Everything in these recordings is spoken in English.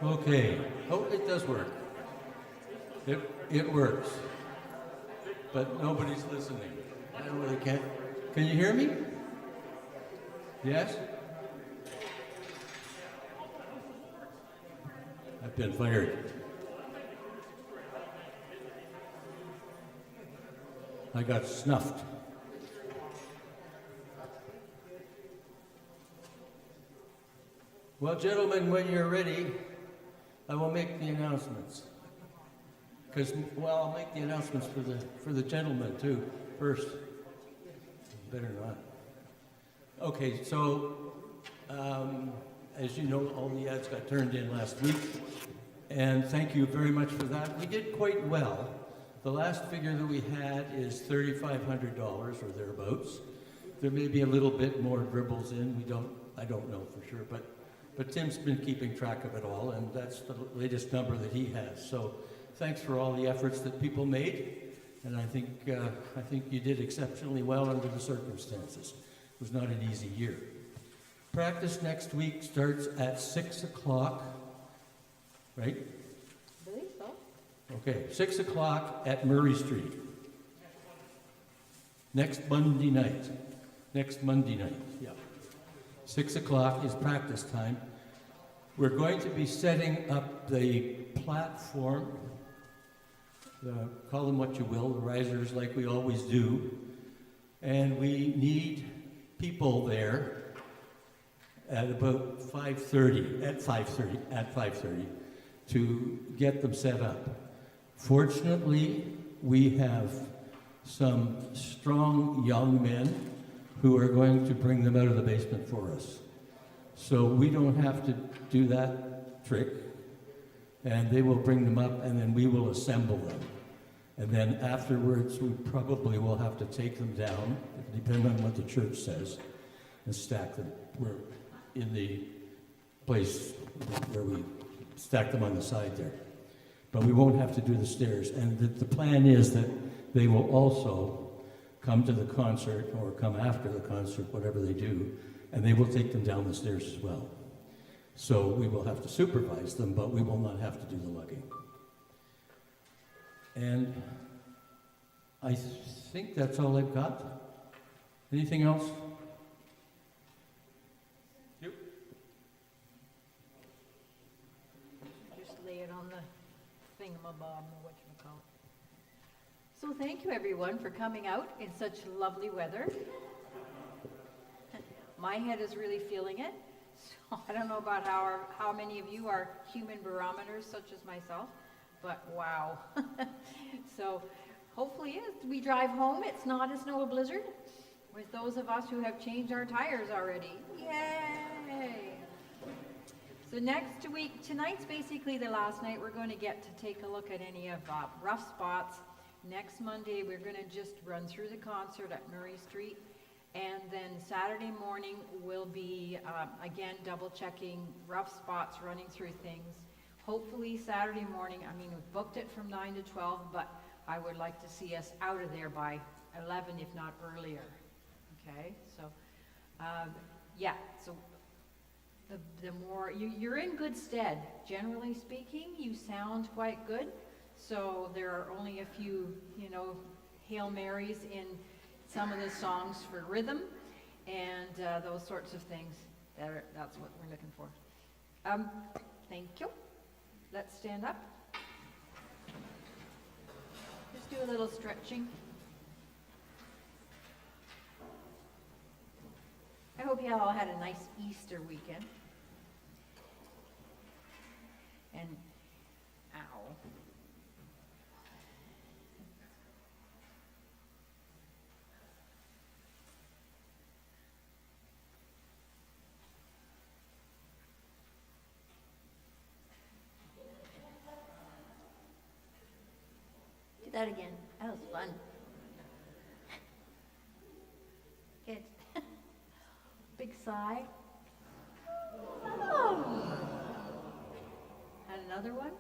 Okay. Oh, it does work. It works. But nobody's listening. I really can't. Can you hear me? Yes? I've been fired. I got snuffed. Well, gentlemen, when you're ready, I will make the announcements. I'll make the announcements for the gentlemen too first. Better not. Okay, so as you know, all the ads got turned in last week, and thank you very much for that. We did quite well. The last figure that we had is $3,500 or thereabouts. There may be a little bit more dribbles in. I don't know for sure, but Tim's been keeping track of it all, and that's the latest number that he has. So thanks for all the efforts that people made, and I think you did exceptionally well under the circumstances. It was not an easy year. Practice next week starts at 6 o'clock, right? I believe so. Okay, 6 o'clock at Murray Street. Next Monday night, yeah. 6 o'clock is practice time. We're going to be setting up the platform, call them what you will, the risers like we always do. And we need people there at about 5:30 to get them set up. Fortunately, we have some strong young men who are going to bring them out of the basement for us. So we don't have to do that trick, and they will bring them up, and then we will assemble them. And then afterwards, we probably will have to take them down, depending on what the church says, and stack them. We're in the place where we stack them on the side there. But we won't have to do the stairs. And the plan is that they will also come to the concert or come after the concert, whatever they do, and they will take them down the stairs as well. So we will have to supervise them, but we will not have to do the lugging. And I think that's all I've got. Anything else? You? Just lay it on the thingamabob, whatchamacallit. So thank you everyone for coming out in such lovely weather. My head is really feeling it. So I don't know about how many of you are human barometers such as myself, but wow. So hopefully as we drive home, it's not a snow blizzard with those of us who have changed our tires already. Yay! So next week, tonight's basically the last night we're going to get to take a look at any of rough spots. Next Monday, we're going to just run through the concert at Murray Street. And then Saturday morning, we'll be, again, double-checking rough spots, running through things. Hopefully Saturday morning, we've booked it from 9 to 12, but I would like to see us out of there by 11, if not earlier. Okay, so, so the more, you're in good stead. Generally speaking, you sound quite good. So there are only a few, Hail Marys in some of the songs for rhythm and those sorts of things. That's what we're looking for. Thank you. Let's stand up. Just do a little stretching. I hope you all had a nice Easter weekend. And, ow. Do that again. That was fun. Good. Big sigh. Oh. And another one.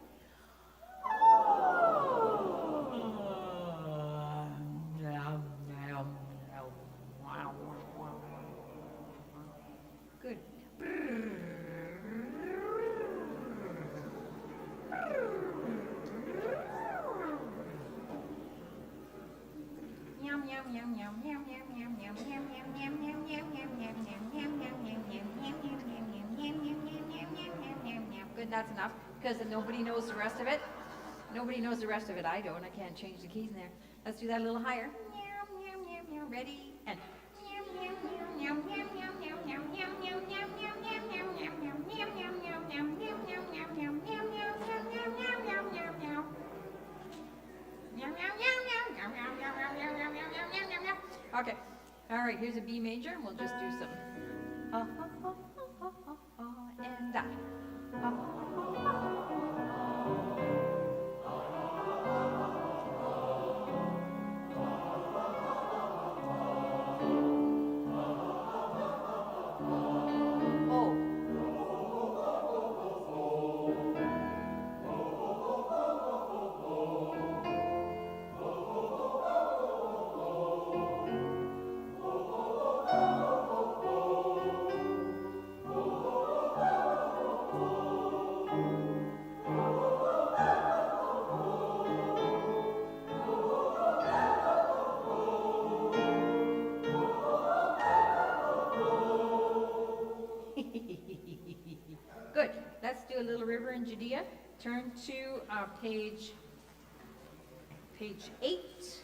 Good. Good, that's enough, because nobody knows the rest of it. Nobody knows the rest of it. I don't. I can't change the keys in there. Let's do that a little higher. Ready? And okay. All right, here's a B major, and we'll just do some and that. Oh. Good. Let's do a little River in Judea. Turn to page 8.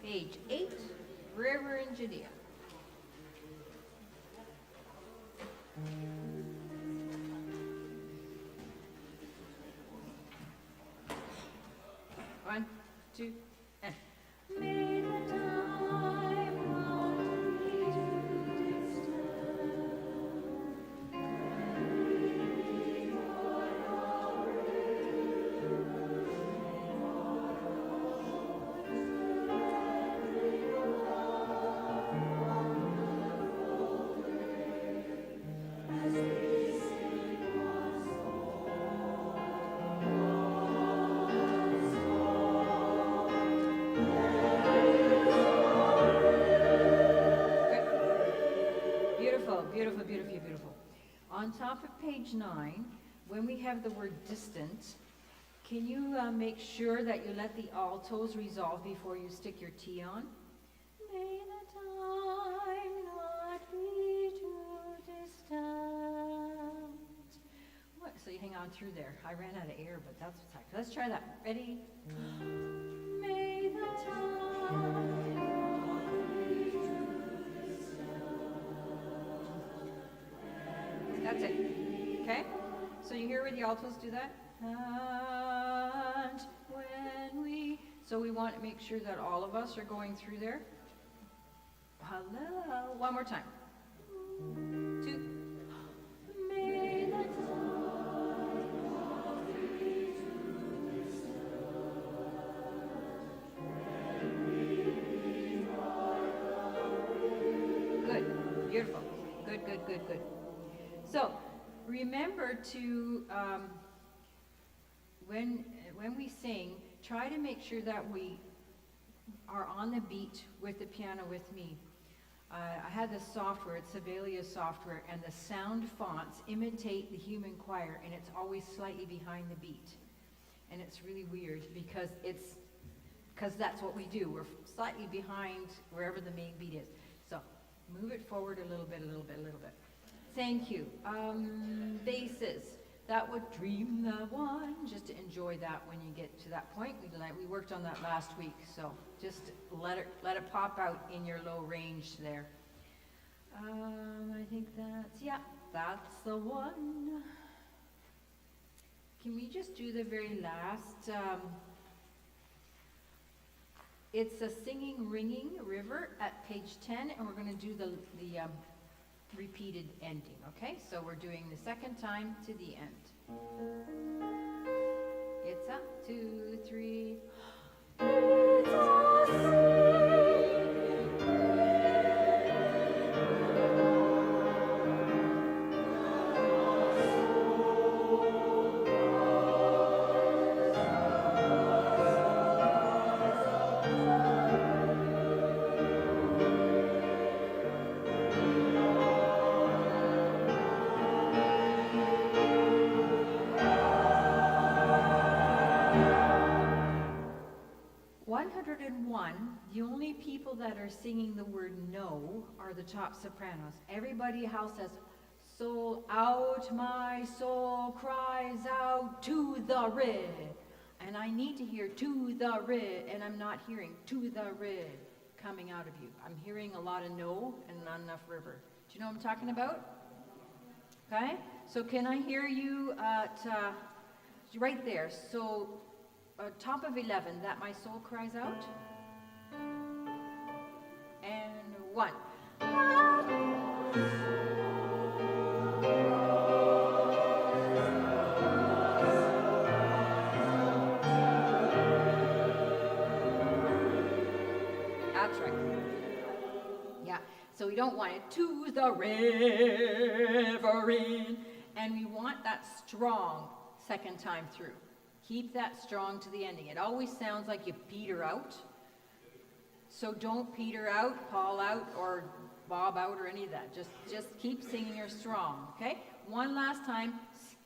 Page 8, River in Judea. One, two, and. May the time not be too distant. Beautiful, beautiful, beautiful, beautiful. On top of page 9, when we have the word distant, can you make sure that you let the altos resolve before you stick your T on? May the time not be too distant. What? So you hang on through there. I ran out of air, but that's what's happening. Let's try that. Ready? May the time not be too distant. That's it. Okay? So you hear where the altos do that? And when we... So we want to make sure that all of us are going through there. Hello. One more time. 2. May the Good. Beautiful. Good, good, good, good. So, remember to, when we sing, try to make sure that we are on the beat with the piano with me. I had this software, it's Sibelius software, and the sound fonts imitate the human choir, and it's always slightly behind the beat. And it's really weird because that's what we do. We're slightly behind wherever the main beat is. So, move it forward a little bit, a little bit, a little bit. Thank you. Basses. That would dream the one. Just to enjoy that when you get to that point. We worked on that last week, so just let it pop out in your low range there. I think that's the one. Can we just do the very last? It's a singing, ringing river at page 10, and we're going to do the repeated ending, okay? So we're doing the second time to the end. It's up, 2, 3. It's awesome. 101, the only people that are singing the word no are the top sopranos. Everybody else says, soul out, my soul cries out to the red. And I need to hear to the red, and I'm not hearing to the red coming out of you. I'm hearing a lot of no and not enough river. Do you know what I'm talking about? Okay, so can I hear you at right there? So top of 11, that my soul cries out. And 1. That's right. Yeah, so we don't want it to the river in, and we want that strong second time through. Keep that strong to the ending. It always sounds like you peter out. So don't peter out, Paul out, or Bob out, or any of that. Just keep singing your strong, okay? One last time,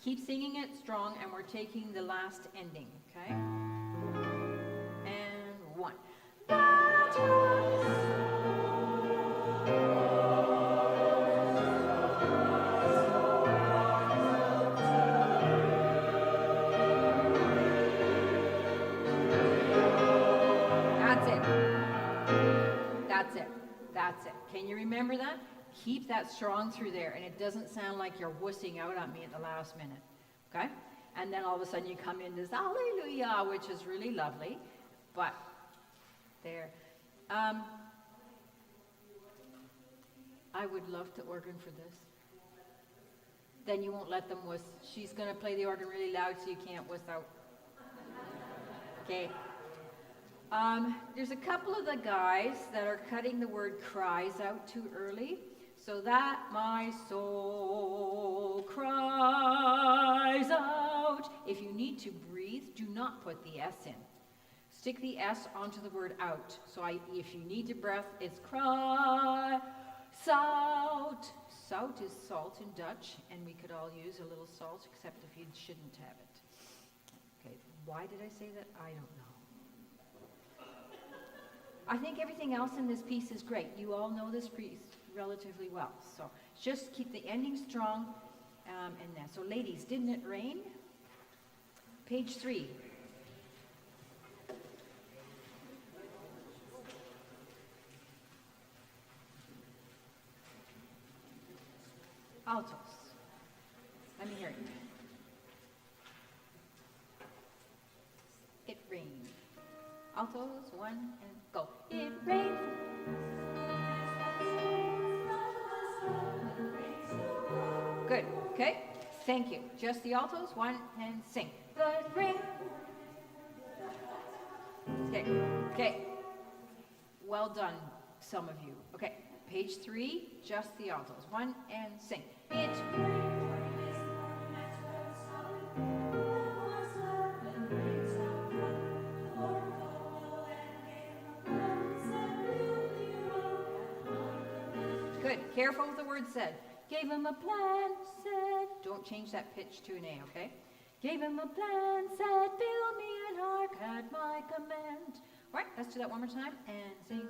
keep singing it strong, and we're taking the last ending, okay? And 1. That's it. Can you remember that? Keep that strong through there, and it doesn't sound like you're wussing out on me at the last minute. Okay? And then all of a sudden you come in this hallelujah, which is really lovely. But there. I would love to organ for this. Then you won't let them wuss. She's going to play the organ really loud so you can't wuss out. Okay. There's a couple of the guys that are cutting the word cries out too early. So that my soul cries out. If you need to breathe, do not put the S in. Stick the S onto the word out. So if you need to breath, it's cry, out. Sout is salt in Dutch, and we could all use a little salt, except if you shouldn't have it. Okay, why did I say that? I don't know. I think everything else in this piece is great. You all know this piece relatively well. So just keep the ending strong and that. So ladies, didn't it rain? Page 3. Altos. Let me hear it. It rained. Altos, 1 and go. It rained. Good. Okay. Thank you. Just the altos, 1 and sing. Good rain. Okay. Okay. Well done, some of you. Okay. Page 3, just the altos. 1 and sing. It Good. Careful with the word said. Gave him a plan, said. Don't change that pitch to an A, okay? Gave him a plan, said, build me an ark at my command. All right, let's do that one more time and sing,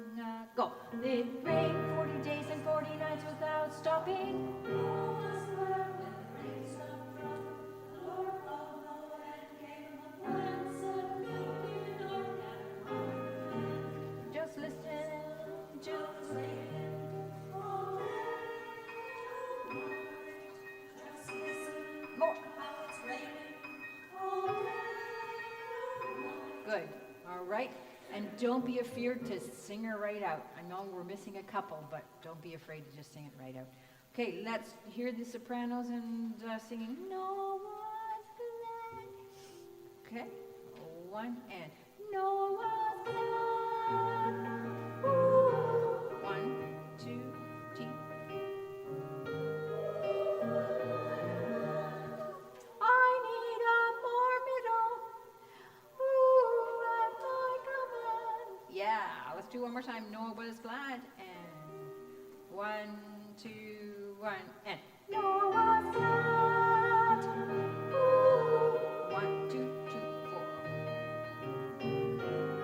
go. It rained 40 days and 40 nights without stopping. Just listen to the rain. More. Good. All right. And don't be afraid to sing her right out. I know we're missing a couple, but don't be afraid to just sing it right out. Okay, let's hear the sopranos and singing No One's Glad. Okay, 1 and No One's Glad. Ooh. 1, 2, 3. I need a more middle. Yeah, let's do one more time. Noah was glad. And 1, 2, 1, and Noah was glad. Ooh. 1, 2, 2,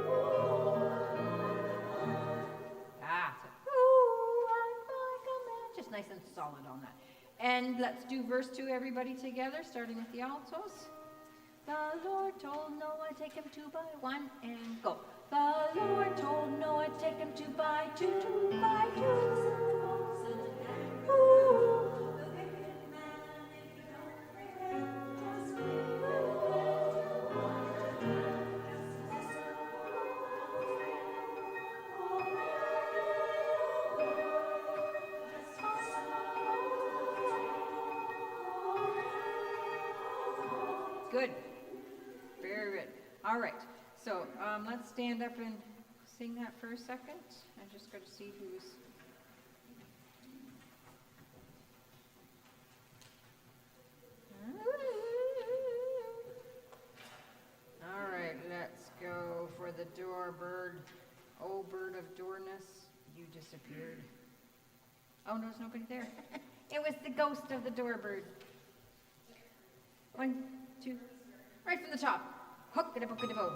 4. And let's do verse 2, everybody together, starting with the altos. The Lord told Noah, take him 2 by 1, and go. The Lord told Noah, take him 2 by 2, 2 by 2. Ooh. Good. Very good. All right. So let's stand up and sing that for a second. I just got to see who's. All right. Let's go for the door bird. Oh, bird of doorness, you disappeared. Oh, no, there's nobody there. It was the ghost of the doorbird. 1, 2, right from the top. Hook-a-da-book-a-da-bo.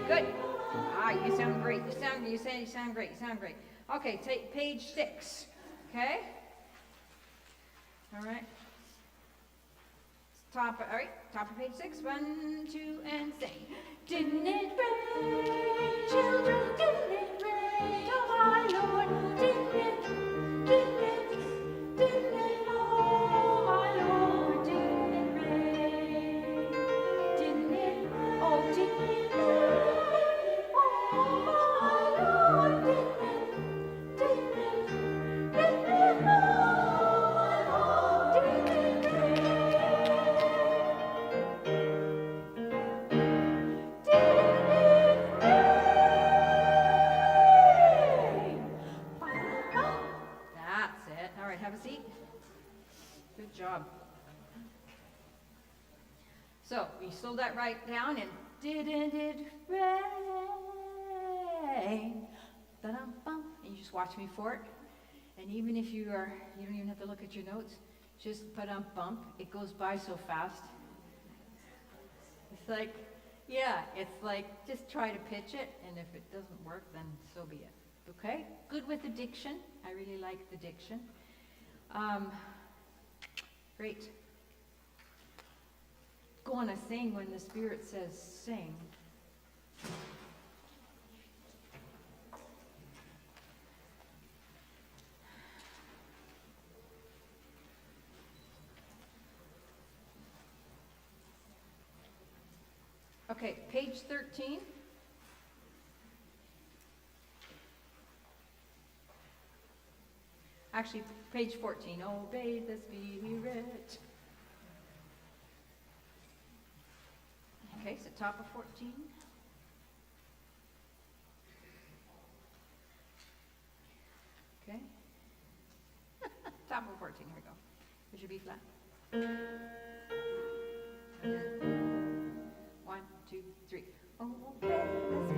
Good. Ah, you sound great. You sound great. You sound great. Okay, take page 6. Okay? All right. Top of page 6. 1, 2, and sing. Didn't it rain, children? Didn't it rain? Oh my Lord, didn't it? Didn't it? Didn't it? Oh my Lord, didn't it rain? Didn't it? Oh, didn't it rain? Oh my Lord, didn't it? Didn't it? Didn't it? Oh my Lord, didn't it rain? That's it. All right, have a seat. Good job. So you slow that right down and didn't it rain? Da-dum-bum. And you just watch me for it. And even if you don't even have to look at your notes. Just bump. It goes by so fast. It's like, yeah, it's like, just try to pitch it, and if it doesn't work, then so be it. Okay? Good with the diction. I really like the diction. Great. Go on to sing when the Spirit says sing. Okay, page 13. Actually, page 14. Obey the Spirit. Okay, so top of 14. Okay. Top of 14, here we go. There's your B flat. 1, 2, 3. Obey the Spirit.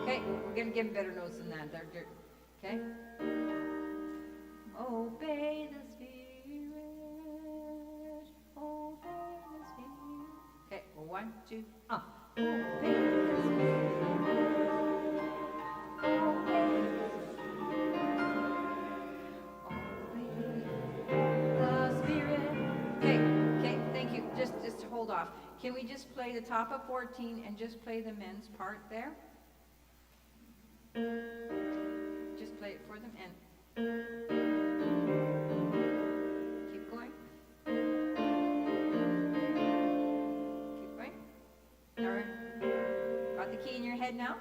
Okay, we're going to give them better notes than that. Okay? Obey the Spirit. Obey the Spirit. Okay, 1, 2, Obey the Spirit. Obey the Spirit. Okay, thank you. Just hold off. Can we just play the top of 14 and just play the men's part there? Just play it for them, and keep going. Keep going. All right. Got the key in your head now?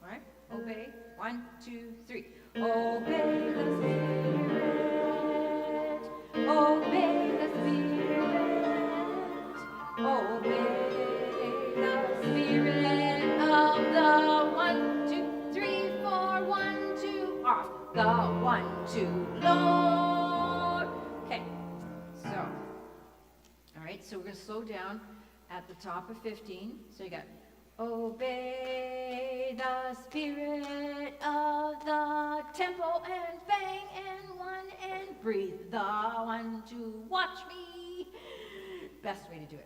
All right. Obey. 1, 2, 3. Obey the Spirit. Obey the Spirit. Obey the Spirit of the 1, 2, 3, 4, 1, 2, off. The 1, 2, Lord. Okay. So, all right. So we're going to slow down at the top of 15. So you got obey the spirit of the tempo and bang and 1 and breathe. The 1, 2, watch me. Best way to do it.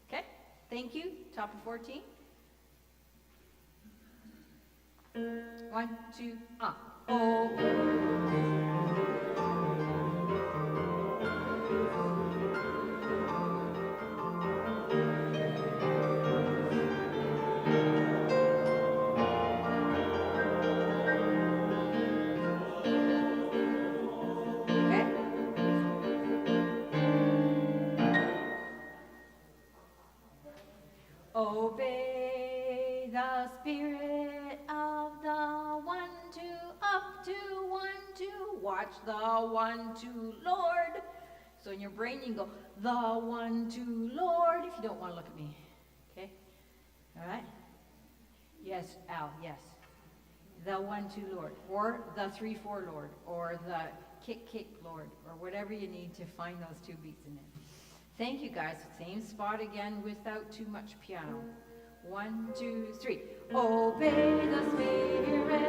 Okay, thank you. Top of 14. 1, 2, oh. Obey the spirit of the 1, 2, up to 1, 2, watch the 1, 2, Lord. So in your brain you can go, the 1, 2, Lord, if you don't want to look at me. Okay? All right? Yes, Al, yes. The 1, 2, Lord. Or the 3, 4, Lord. Or the kick, kick, Lord. Or whatever you need to find those 2 beats in it. Thank you, guys. Same spot again without too much piano. 1, 2, 3. Obey the Spirit.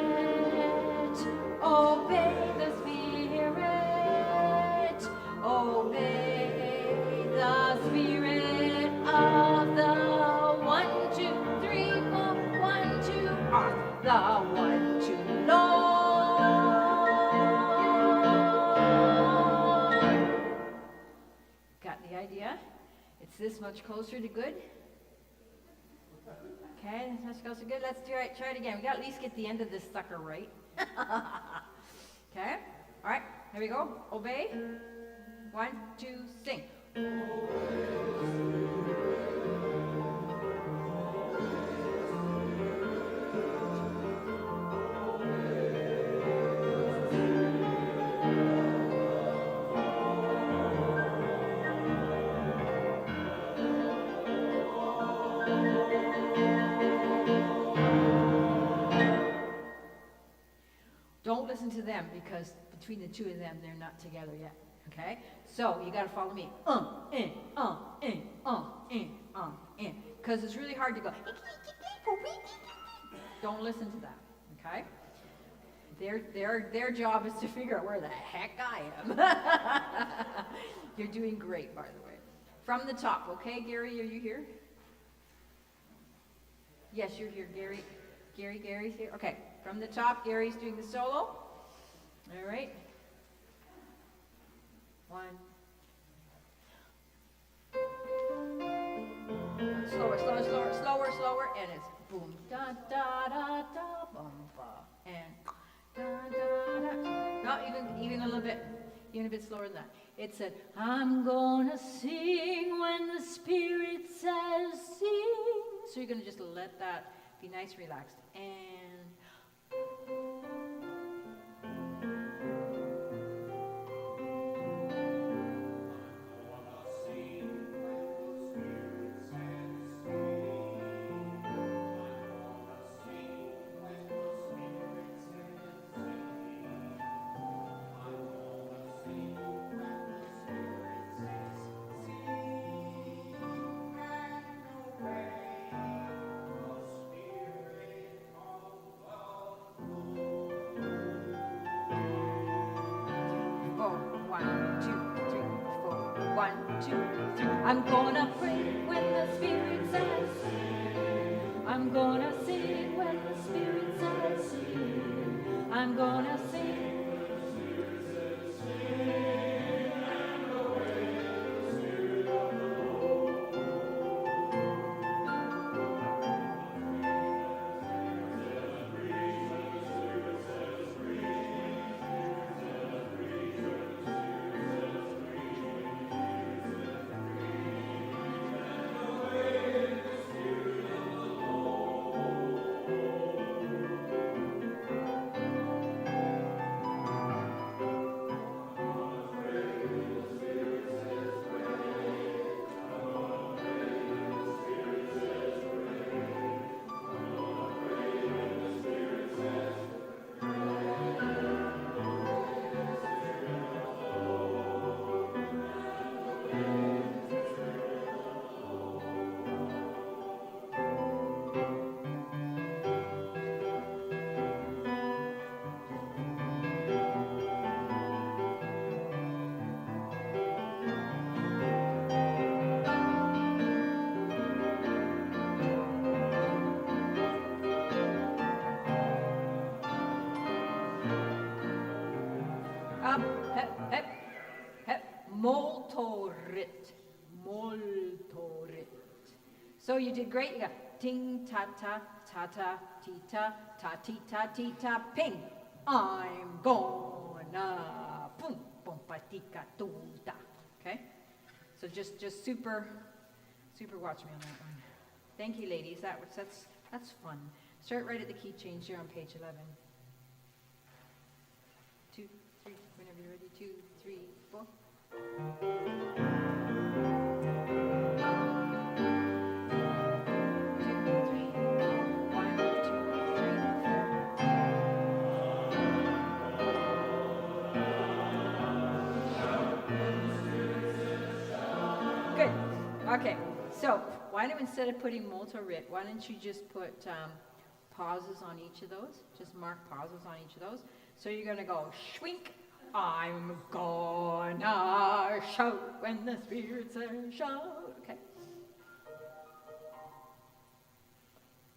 Obey the Spirit. Obey the Spirit of the 1, 2, 3, 4, 1, 2, off. The 1, 2, Lord. Got the idea? It's this much closer to good. Okay, this much closer to good. Let's try it again. We got to at least get the end of this sucker right. Okay? All right, here we go. Obey. 1, 2, sing. Don't listen to them because between the 2 of them, they're not together yet. Okay? So you got to follow me. Because it's really hard to go. Don't listen to that. Okay? Their job is to figure out where the heck I am. You're doing great, by the way. From the top, okay, Gary, are you here? Yes, you're here, Gary. Gary's here. Okay, from the top, Gary's doing the solo. All right. 1. Slower, and it's boom, da da da da, bum ba, and da da da. No, even a little bit, even a bit slower than that. It said, I'm gonna sing when the Spirit says sing. So you're gonna just let that be nice, relaxed, and I'm gonna pray when the Spirit says sing. I'm gonna sing when the Spirit says sing. I'm gonna sing. hep, hep, hep, moltorit, moltorit. So you did great. You got ting, ta, ta, ta, ta, tita, ta, tita, tita, ping. I'm gonna, boom, boom, patika, tuta. Okay? So just super watch me on that one. Thank you, ladies. That's fun. Start right at the key change here on page 11. 2, 3, whenever you're ready. 2, 3, 4. 2, 3, 4. 1, 2, 3, 4. Good. Okay. So why don't, instead of putting molto rit, why don't you just put pauses on each of those? Just mark pauses on each of those. So you're going to go schwink. I'm gonna shout when the Spirit says shout. Okay.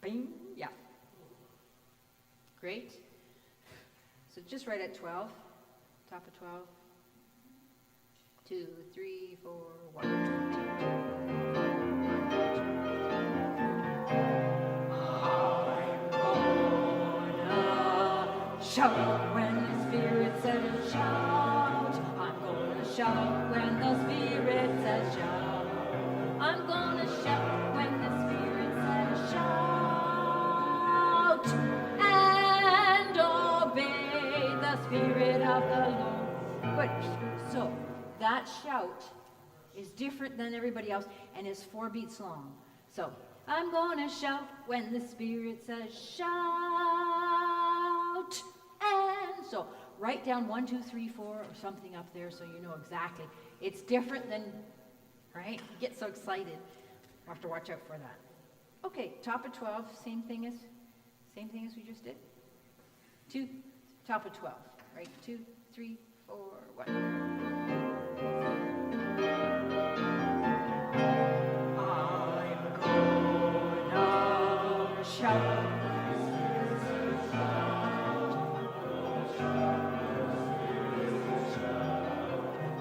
Bing. Yeah. Great. So just right at 12. Top of 12. 2, 3, 4. 1, 2, 3, 2. Shout when the Spirit says shout. I'm gonna shout when the Spirit says shout. I'm gonna shout when the Spirit says shout. And obey the Spirit of the Lord. Good. So that shout is different than everybody else and is 4 beats long. So I'm gonna shout when the Spirit says shout. And so write down 1, 2, 3, 4 or something up there so you know exactly. It's different than, right? You get so excited. You have to watch out for that. Okay, top of 12, same thing as we just did. 2, top of 12, right? 2, 3, 4, 1. I'm gonna shout.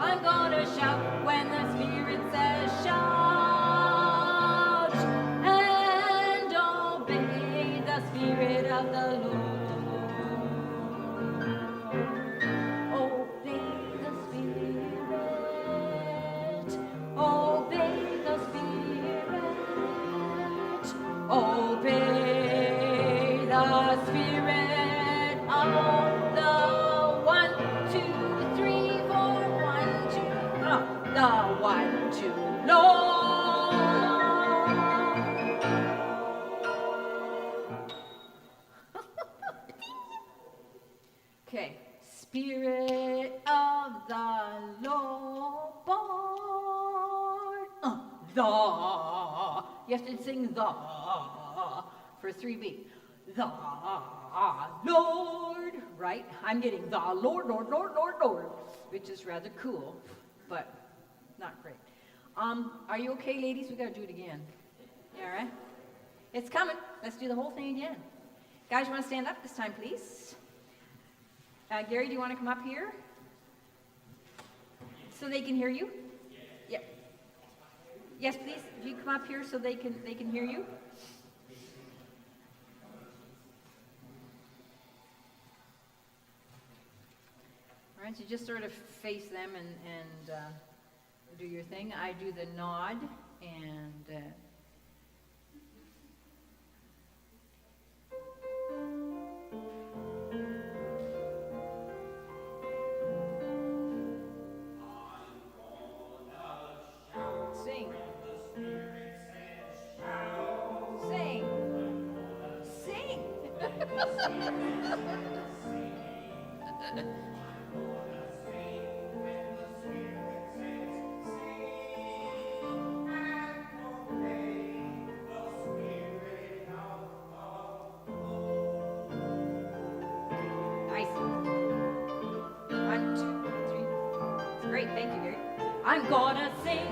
I'm gonna shout when the Spirit says shout, and obey the Spirit of the Lord. Obey the Spirit, obey the Spirit, obey the Spirit of the 1, 2, 3, 4, 1, 2, the 1, 2, Lord. Okay, Spirit of the Lord. The. You have to sing the for 3 beats. The Lord, right? I'm getting the Lord, Lord, Lord, Lord, Lord, which is rather cool, but not great. Are you okay, ladies? We gotta do it again. You all right? It's coming. Let's do the whole thing again. Guys, you want to stand up this time, please? Gary, do you want to come up here so they can hear you? Yep. Yes, please. If you come up here so they can hear you. All right, so just sort of face them and do your thing. I do the nod and sing. Sing. Sing. Nice. 1, 2, 3. Great, thank you, Gary. I'm gonna sing.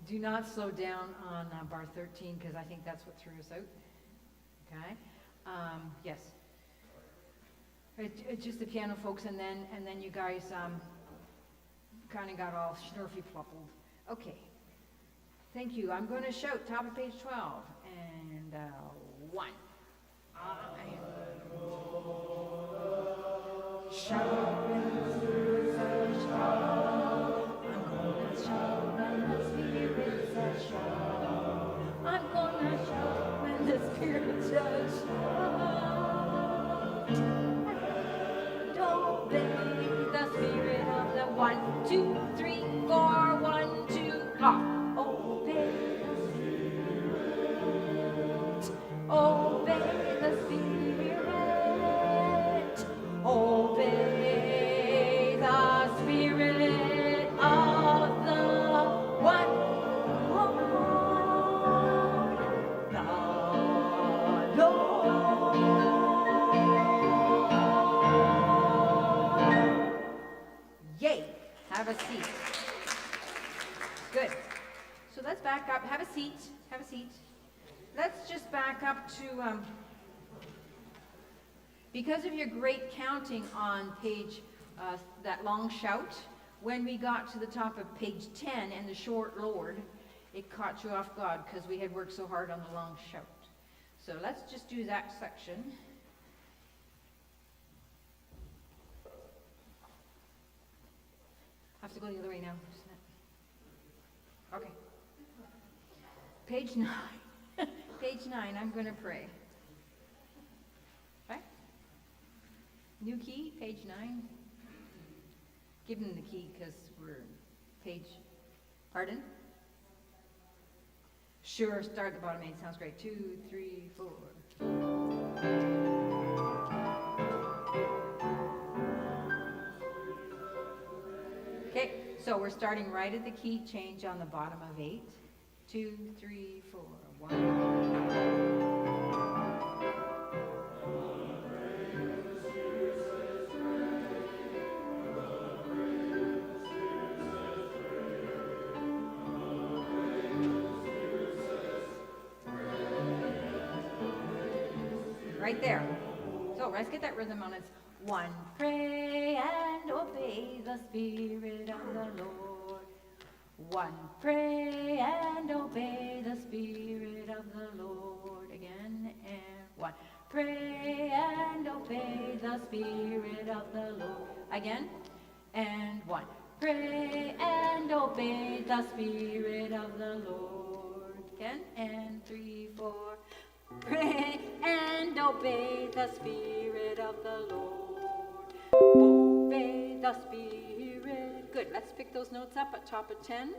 Do not slow down on bar 13 because I think that's what threw us out. Okay? Yes. It's just the piano, folks, and then you guys kind of got all snurfy pluppled. Okay. Thank you. I'm going to shout top of page 12 and 1. Shout when the Spirit says shout. I'm gonna shout when the Spirit says shout. I'm gonna shout when the Spirit says shout. And obey the Spirit of the 1, 2, 3, 4, 1, 2, ah. Obey the Spirit. Obey the Spirit. Obey the Spirit of the one Lord, the Lord. Yay! Have a seat. Good. So let's back up. Have a seat. Have a seat. Let's just back up to, because of your great counting on page, that long shout, when we got to the top of page 10 and the short Lord, it caught you off guard because we had worked so hard on the long shout. So let's just do that section. I have to go the other way now. Okay. Page 9. Page 9, I'm going to pray. Okay? New key, page 9. Give them the key because we're page. Pardon? Sure, start at the bottom 8. Sounds great. 2, 3, 4. Okay, so we're starting right at the key change on the bottom of 8. 2, 3, 4, 1. Right there. So let's get that rhythm on. It's 1. Pray and obey the Spirit of the Lord. 1. Pray and obey the Spirit of the Lord. Again, and 1. Pray and obey the Spirit of the Lord. Again, and 1. Pray and obey the Spirit of the Lord. Again, and 3, 4. Pray and obey the Spirit of the Lord. Obey the Spirit. Good. Let's pick those notes up at top of 10.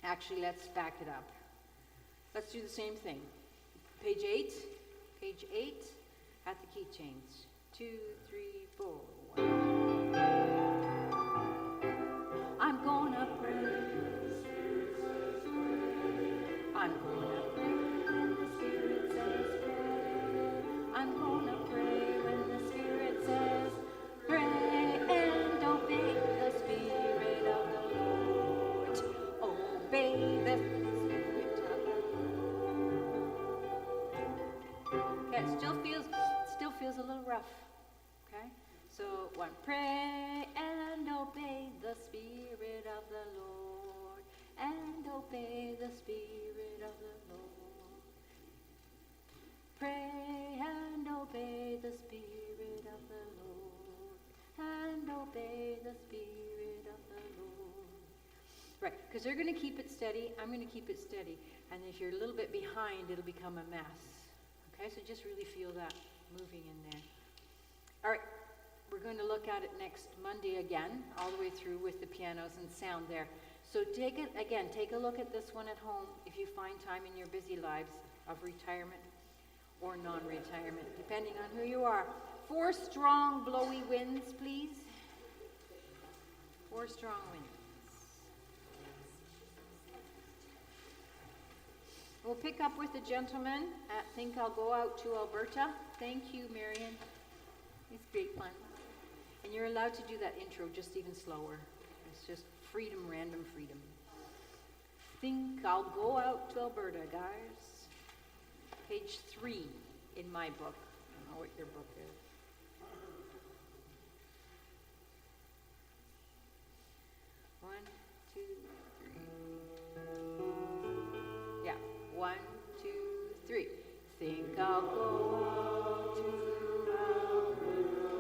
Actually, let's back it up. Let's do the same thing. Page 8. Page 8 at the key change. 2, 3, 4, 1. I'm gonna pray. I'm gonna pray when the Spirit says pray. I'm gonna pray when the Spirit says pray and obey the Spirit of the Lord. Obey the Spirit of the Lord. Okay, it still feels a little rough. Okay, so 1. Pray and obey the Spirit of the Lord. And obey the Spirit of the Lord. Pray and obey the Spirit of the Lord. And obey the Spirit of the Lord. Right, because they're going to keep it steady. I'm going to keep it steady. And if you're a little bit behind, it'll become a mess. Okay, so just really feel that moving in there. All right, we're going to look at it next Monday again, all the way through with the pianos and sound there. So take a look at this one at home if you find time in your busy lives of retirement or non-retirement, depending on who you are. 4 strong blowy winds, please. 4 strong winds. We'll pick up with the gentleman at Think I'll Go Out to Alberta. Thank you, Marion. It's great fun. And you're allowed to do that intro just even slower. It's just freedom, random freedom. Think I'll go out to Alberta, guys. Page 3 in my book. I don't know what your book is. One, two, three. Yeah, 1, 2, 3. Think I'll go out to Alberta,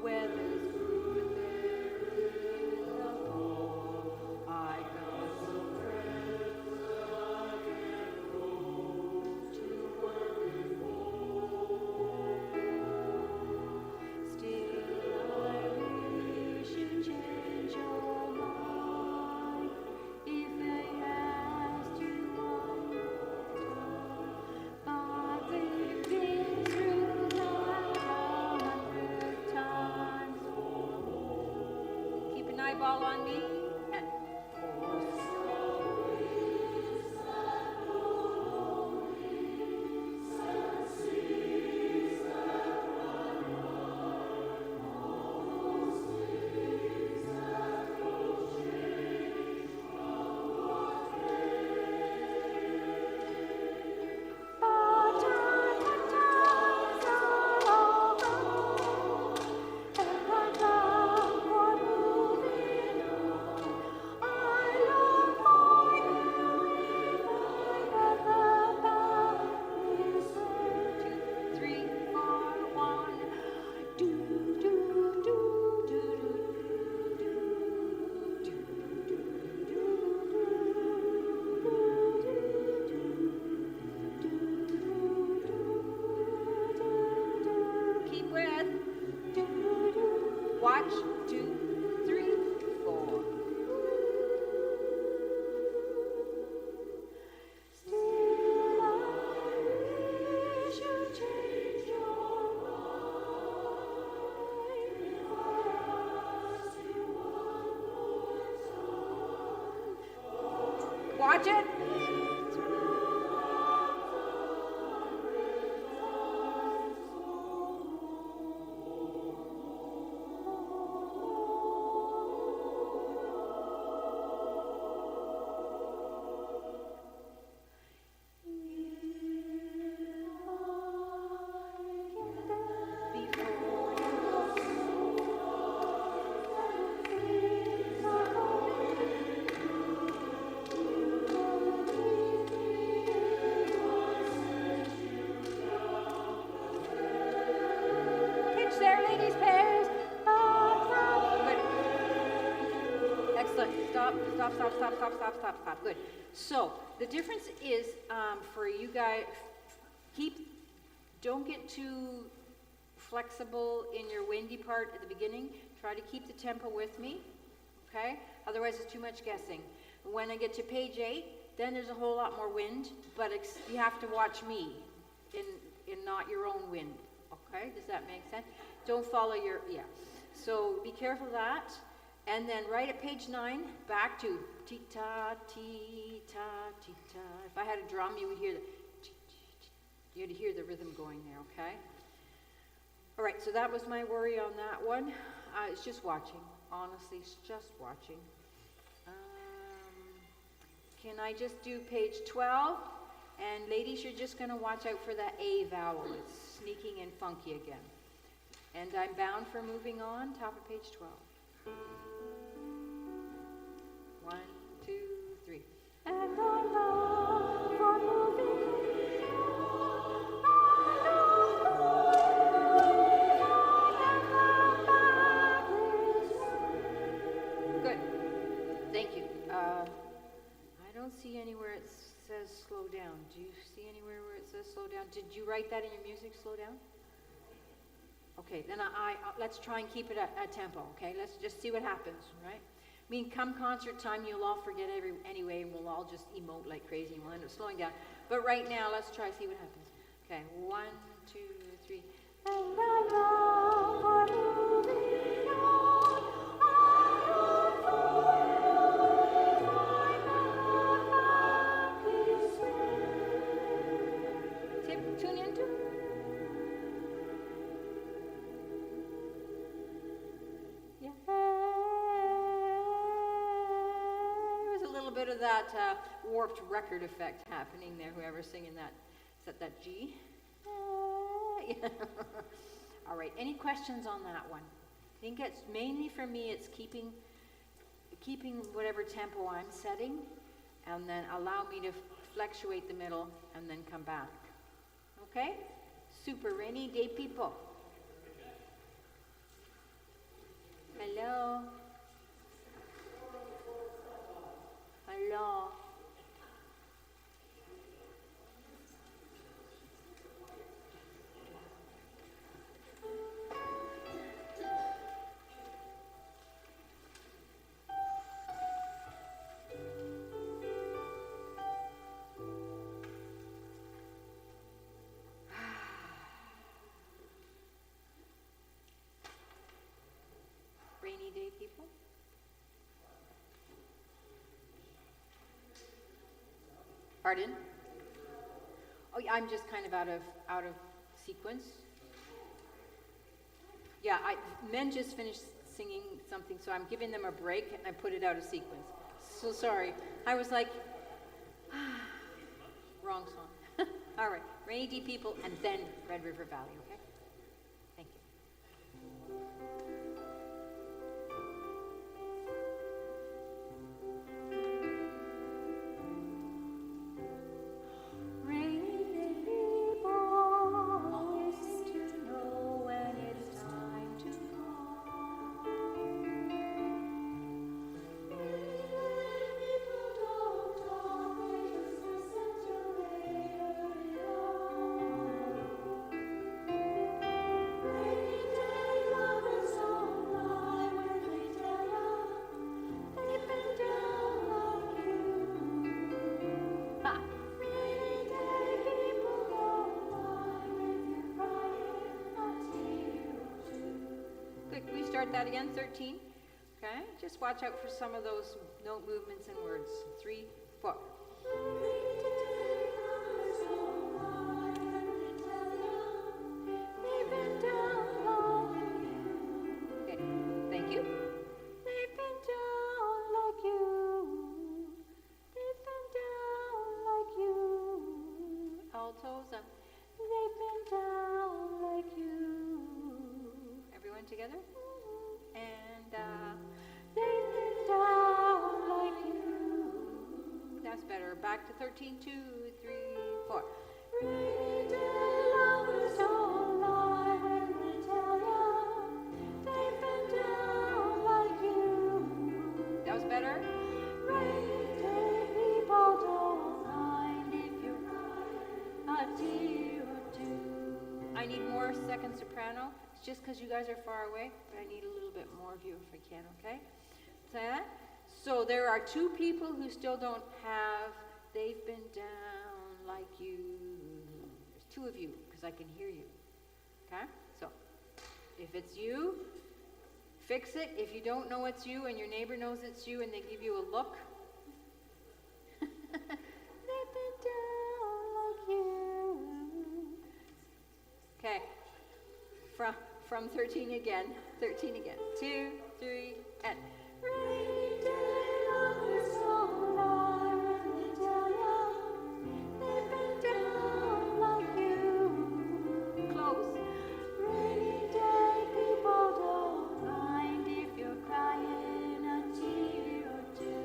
where there's food and there is a home. I got some friends I can go to work before. Still I wish you'd change your mind if they asked you one more time. But they've been through that 100 times. Keep an eyeball on me and pour keep with. Watch, 2, 3, 4. Still I wish you'd change your mind if I asked you one more time. Watch it. Pitch there, ladies, pairs. Good. Excellent. Stop. Good. So the difference is for you guys, don't get too flexible in your windy part at the beginning. Try to keep the tempo with me, okay? Otherwise it's too much guessing. When I get to page 8, then there's a whole lot more wind, but you have to watch me in not your own wind, okay? Does that make sense? Don't follow yeah. So be careful of that. And then right at page 9, back to ti-ta, ti-ta, ti-ta. If I had a drum, you would hear you'd hear the rhythm going there, okay? All right, so that was my worry on that one. It's just watching. Honestly, it's just watching. Can I just do page 12? And ladies, you're just going to watch out for that A vowel. It's sneaking and funky again. And I'm bound for moving on, top of page 12. 1, 2, 3. And I'm bound for moving on. Good. Thank you. I don't see anywhere it says slow down. Do you see anywhere where it says slow down? Did you write that in your music, slow down? Okay, then let's try and keep it at tempo, okay? Let's just see what happens, right? I mean, come concert time, you'll all forget anyway, and we'll all just emote like crazy, and we'll end up slowing down. But right now, let's try see what happens. Okay, 1, 2, 3. And I love for moving on. Tune into. Yeah. little bit of that warped record effect happening there, whoever's singing that. Is that G? Yeah. All right, any questions on that one? I think it's mainly for me, it's keeping whatever tempo I'm setting, and then allow me to fluctuate the middle and then come back. Okay? Super rainy day people. Hello. Hello. Rainy day people. Pardon? Oh, yeah, I'm just kind of out of sequence. Yeah, men just finished singing something, so I'm giving them a break and I put it out of sequence. So sorry. I was like, wrong song. All right, Rainy Day People and then Red River Valley, okay? Thank you. Start that again, 13. Okay, just watch out for some of those note movements and words. 3, 4. Okay, thank you. They've been down like you. They've been down like you. Altos up. They've been down like you. Everyone together? And they've been down like you. That's better. Back to 13, 2, 3, 4. Rainy day lovers don't lie when they tell you they've been down like you. That was better. Rainy day people don't mind if you cry a tear or two. I need more second soprano. It's just because you guys are far away, but I need a little bit more of you if I can, okay? So there are 2 people who still don't have, they've been down like you. There's 2 of you, because I can hear you, okay? So if it's you, fix it. If you don't know it's you and your neighbor knows it's you and they give you a look, they've been down like you. Okay, from 13 again. 13 again. 2, 3, and rainy day lovers don't lie when they tell you they've been down like you. Close. Rainy day people don't mind if you're crying a tear or two.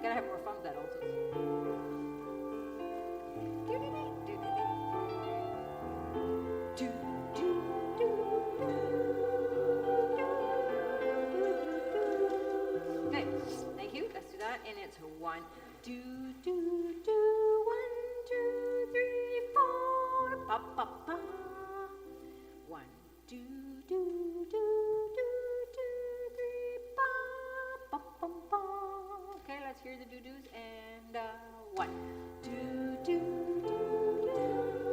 Gotta have more fun with that also. Okay, thank you. Let's do that. And it's 1, Do, do, do, 1, 2, 3, 4. Ba, ba, ba. 1, 2, do, do, do, 2, 3, ba, ba, ba, ba. Okay, let's hear the doo-doos. And 1, 2, do, do, do,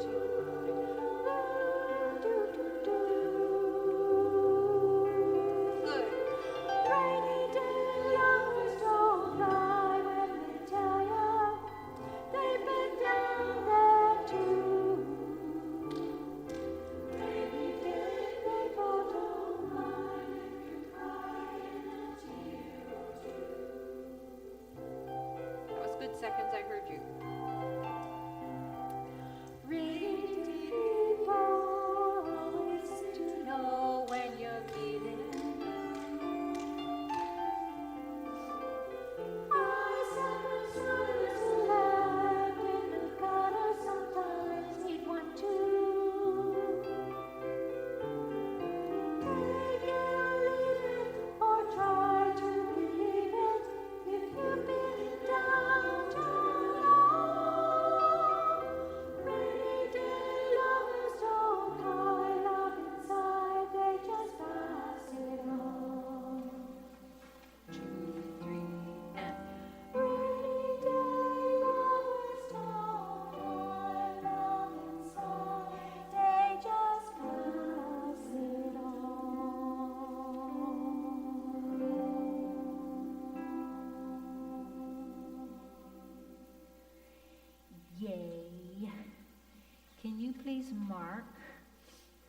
2, 3, do, do, do. Good. Rainy day lovers don't lie when they tell you they've been down there too. Rainy day people don't mind if you're crying a tear or two. That was good seconds, I heard you. Rainy day people always seem to know when you're feeling. I sometimes notice left in the gutter, sometimes need one too. Take it or leave it, or try to believe it. If you've been down too long, rainy day lovers don't pile up inside, they just pass it on. 2, 3, and rainy day lovers don't pile up inside, they just pass it on. Yay. Can you please mark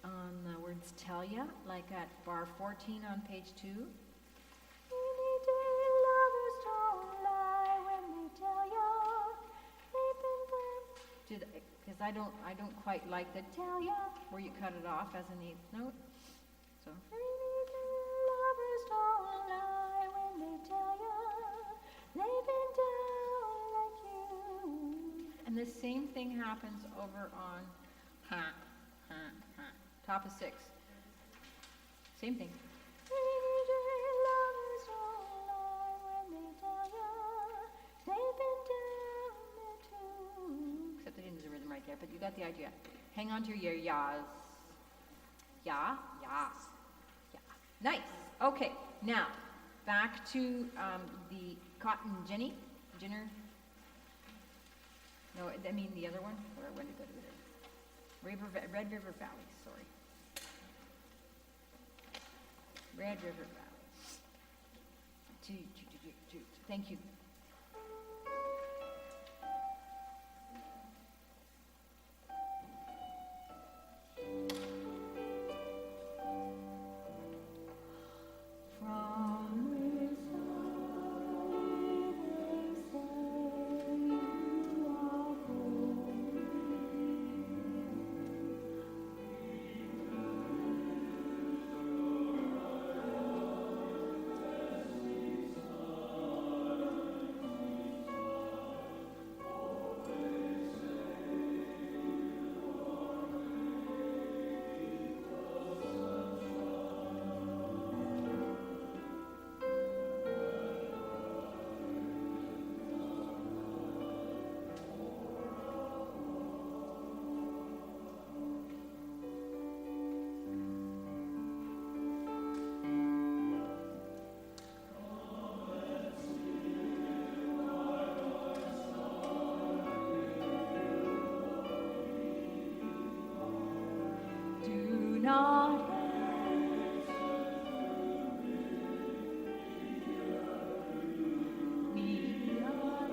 on the words tell ya, like at bar 14 on page 2? Rainy day lovers don't lie when they tell ya they've been down. Because I don't quite like the tell ya where you cut it off as an 8th note. So rainy day lovers don't lie when they tell ya they've been down like you. And the same thing happens over on top of 6. Same thing. Rainy day lovers don't lie when they tell ya they've been down there too. Except I didn't do the rhythm right there, but you got the idea. Hang on to your yas. Ya, ya, ya. Nice. Okay, now back to the Cotton Jenny. Jinner. No, I mean the other one. Or when to go to it? Red River Valley, sorry. Red River Valley. Thank you. From this valley they say you are holy. Do not we are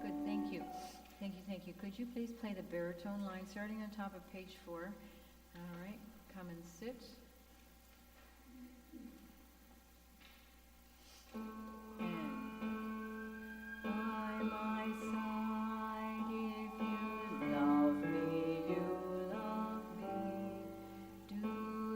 good, thank you. Thank you, thank you. Could you please play the baritone line starting on top of page 4? All right, come and sit. And by my side, if you love me, you love me. Do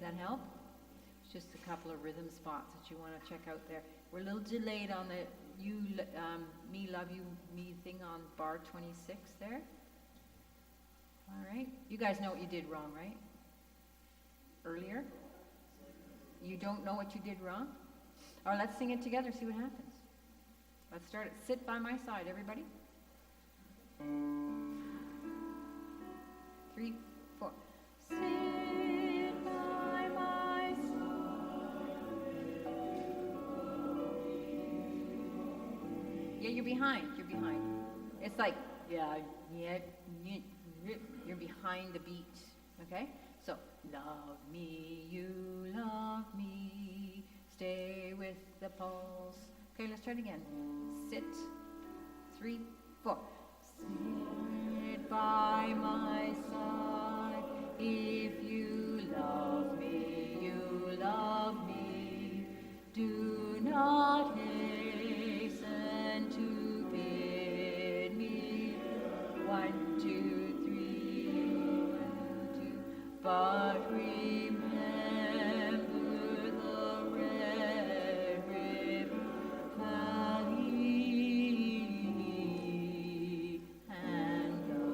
that help? It's just a couple of rhythm spots that you want to check out there. We're a little delayed on the me, love you, me thing on bar 26 there. All right. You guys know what you did wrong, right? Earlier? You don't know what you did wrong? All right, let's sing it together, see what happens. Let's start it. Sit by my side, everybody. 3, 4. Sit by my side. Yeah, you're behind. You're behind. It's like, yeah, you're behind the beat. Okay? So, love me, you love me. Stay with the pulse. Okay, let's try it again. Sit. 3, 4. Sit by my side. If you love me, you love me. Do not hasten to bid me. 1, 2, 3, 1, 2. But remember the Red River Valley and the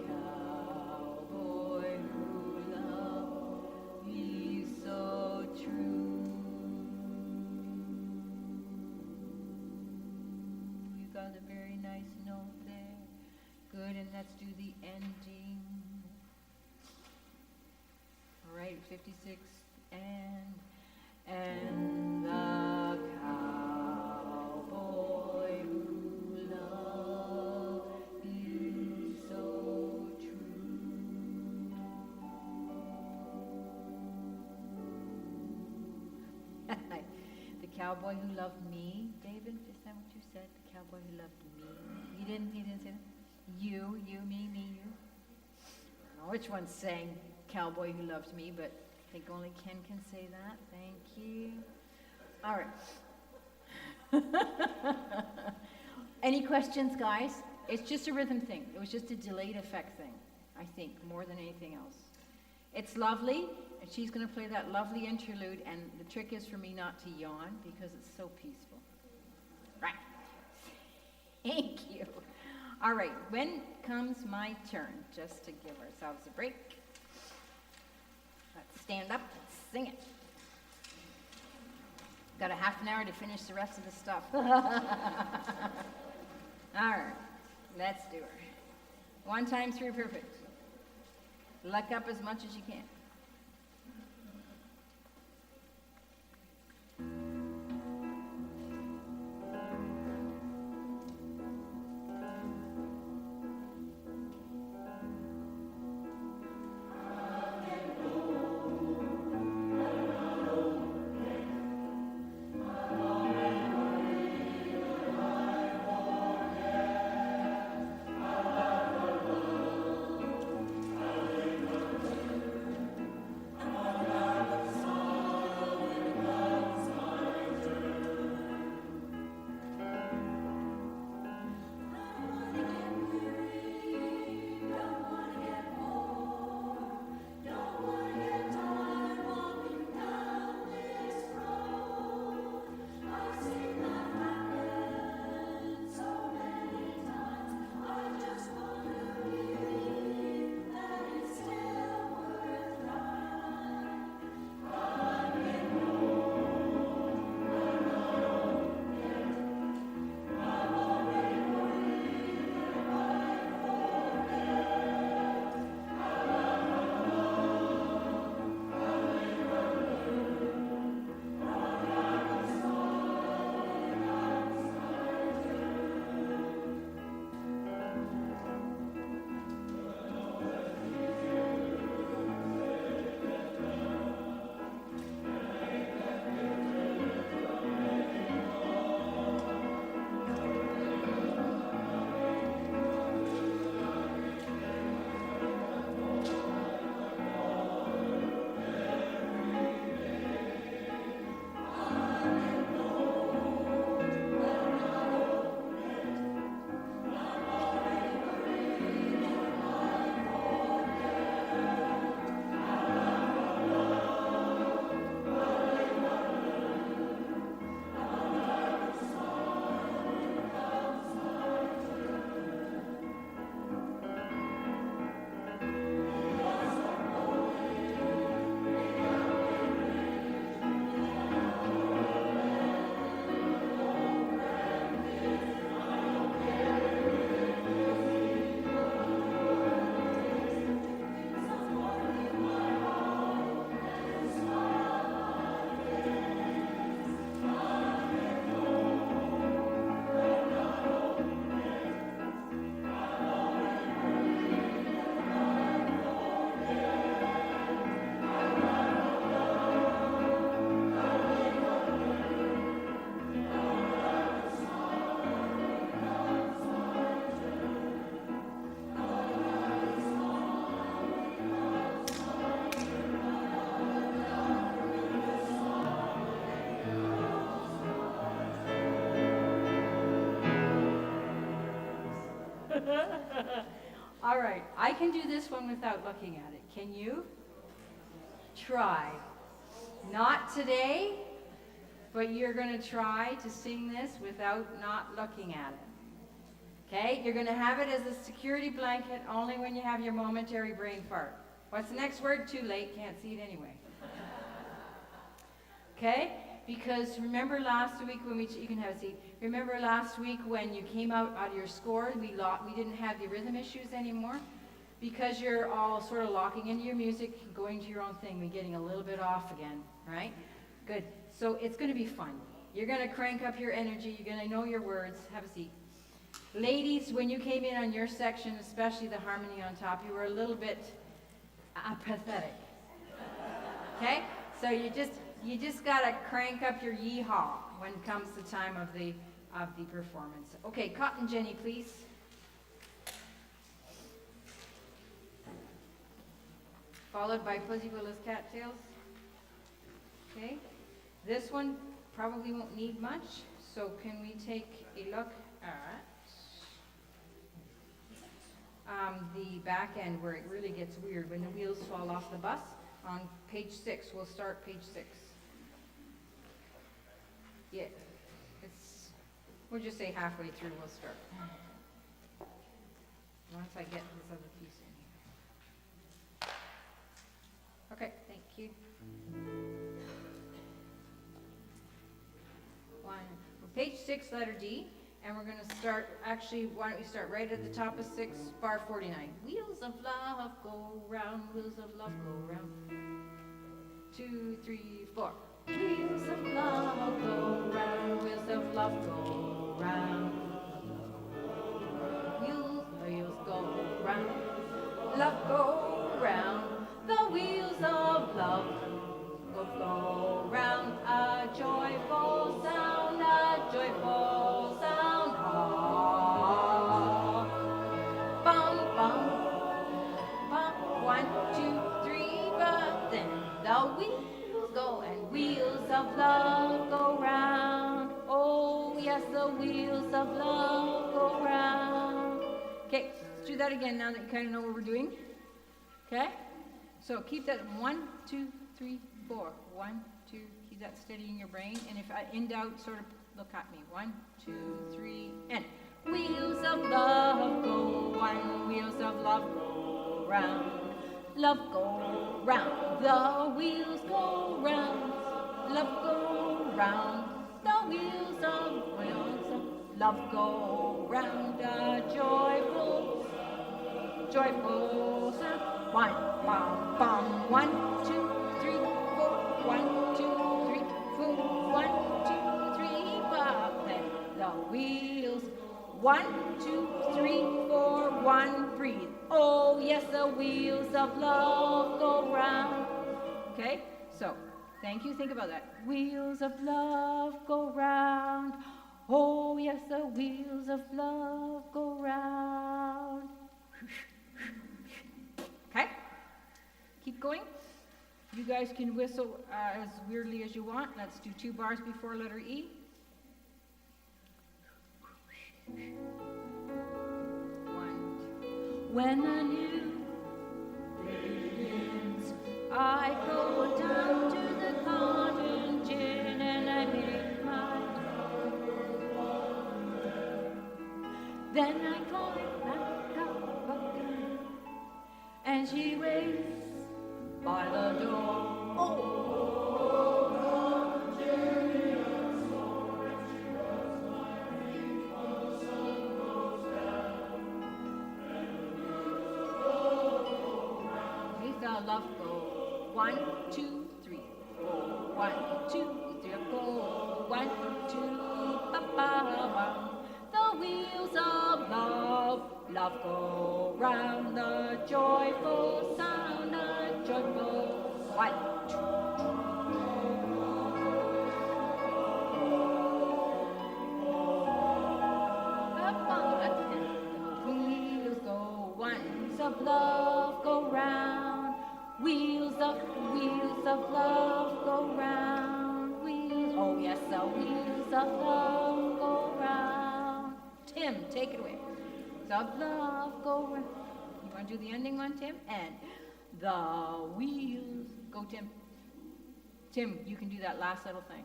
cowboy who loved me so true. You got a very nice note there. Good, and let's do the ending. All right, 56, and the cowboy who loved you so true. The cowboy who loved me, David, is that what you said? The cowboy who loved me. You didn't say that? You, me, you. I don't know which one sang Cowboy Who Loved Me, but I think only Ken can say that. Thank you. All right. Any questions, guys? It's just a rhythm thing. It was just a delayed effect thing, I think, more than anything else. It's lovely, and she's going to play that lovely interlude, and the trick is for me not to yawn because it's so peaceful. Right. Thank you. All right, when comes my turn? Just to give ourselves a break. Let's stand up and sing it. Got a half an hour to finish the rest of the stuff. All right, let's do it. 1 time through perfect. Luck up as much as you can. All right, I can do this one without looking at it. Can you? Try. Not today, but you're going to try to sing this without not looking at it. Okay? You're going to have it as a security blanket only when you have your momentary brain fart. What's the next word? Too late. Can't see it anyway. Okay? Because remember last week when you can have a seat. Remember last week when you came out of your score, we didn't have the rhythm issues anymore? Because you're all sort of locking into your music, going to your own thing, we're getting a little bit off again, right? Good. So it's going to be fun. You're going to crank up your energy. You're going to know your words. Have a seat. Ladies, when you came in on your section, especially the harmony on top, you were a little bit pathetic. Okay? So you just got to crank up your yeehaw when it comes to time of the performance. Okay, Cotton Jenny, please. Followed by Fuzzy Willow's Cattails. Okay, this one probably won't need much, so can we take a look at the back end where it really gets weird when the wheels fall off the bus on page 6. We'll start page 6. Yeah, we'll just say halfway through we'll start. Once I get this other piece in here. Okay, thank you. Page 6, letter D, and we're going to start, actually, why don't we start right at the top of 6, bar 49. Wheels of love go round, wheels of love go round. 2, 3, 4. Wheels of love go round, wheels of love go round. Wheels go round, love go round. The wheels of love go round. A joyful sound, a joyful sound. Ah, bum bum bum. 1, 2, 3, but then the wheels go and wheels of love go round. Oh yes, the wheels of love go round. Okay, let's do that again now that you kind of know what we're doing. Okay, so keep that 1, 2, 3, 4. 1, 2, keep that steady in your brain. And if in doubt, sort of look at me. 1, 2, 3, and wheels of love go one, wheels of love go round. Love go round, the wheels go round. Love go round, the wheels of love go round. A joyful sound. 1, bum, bum. 1, 2, 3, 4. 1, 2, 3, 4. 1, 2, 3, but then the wheels. 1, 2, 3, 4. 1, breathe. Oh yes, the wheels of love go round. Okay, so thank you. Think about that. Wheels of love go round. Oh yes, the wheels of love go round. Okay, keep going. You guys can whistle as weirdly as you want. Let's do 2 bars before letter E. When a new day begins, I go down to the cotton gin and I make my then I climb back up again, and she waits by the door. Love go 1, 2, 3, 4. 1, 2, 3, go 1, 2, ba ba ba. The wheels of love go round. The joyful sound, a joyful 1, 2. The wheels go, ones of love go round. Wheels of love go round. Wheels, oh yes, the wheels of love go round. Tim, take it away. Wheels of love go round. want to do the ending one, Tim? And the wheels. Go, Tim. Tim, you can do that last little thing.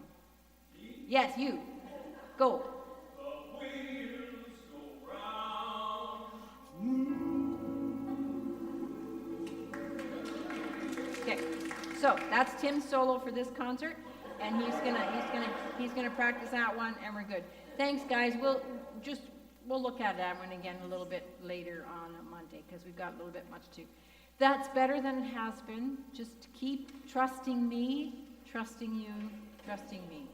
Yes, you. Go. The wheels go round. Okay, so that's Tim's solo for this concert, and he's gonna practice that one, and we're good. Thanks, guys. We'll look at that one again a little bit later on Monday because we've got a little bit much to. That's better than it has been. Just keep trusting me, trusting you, trusting me.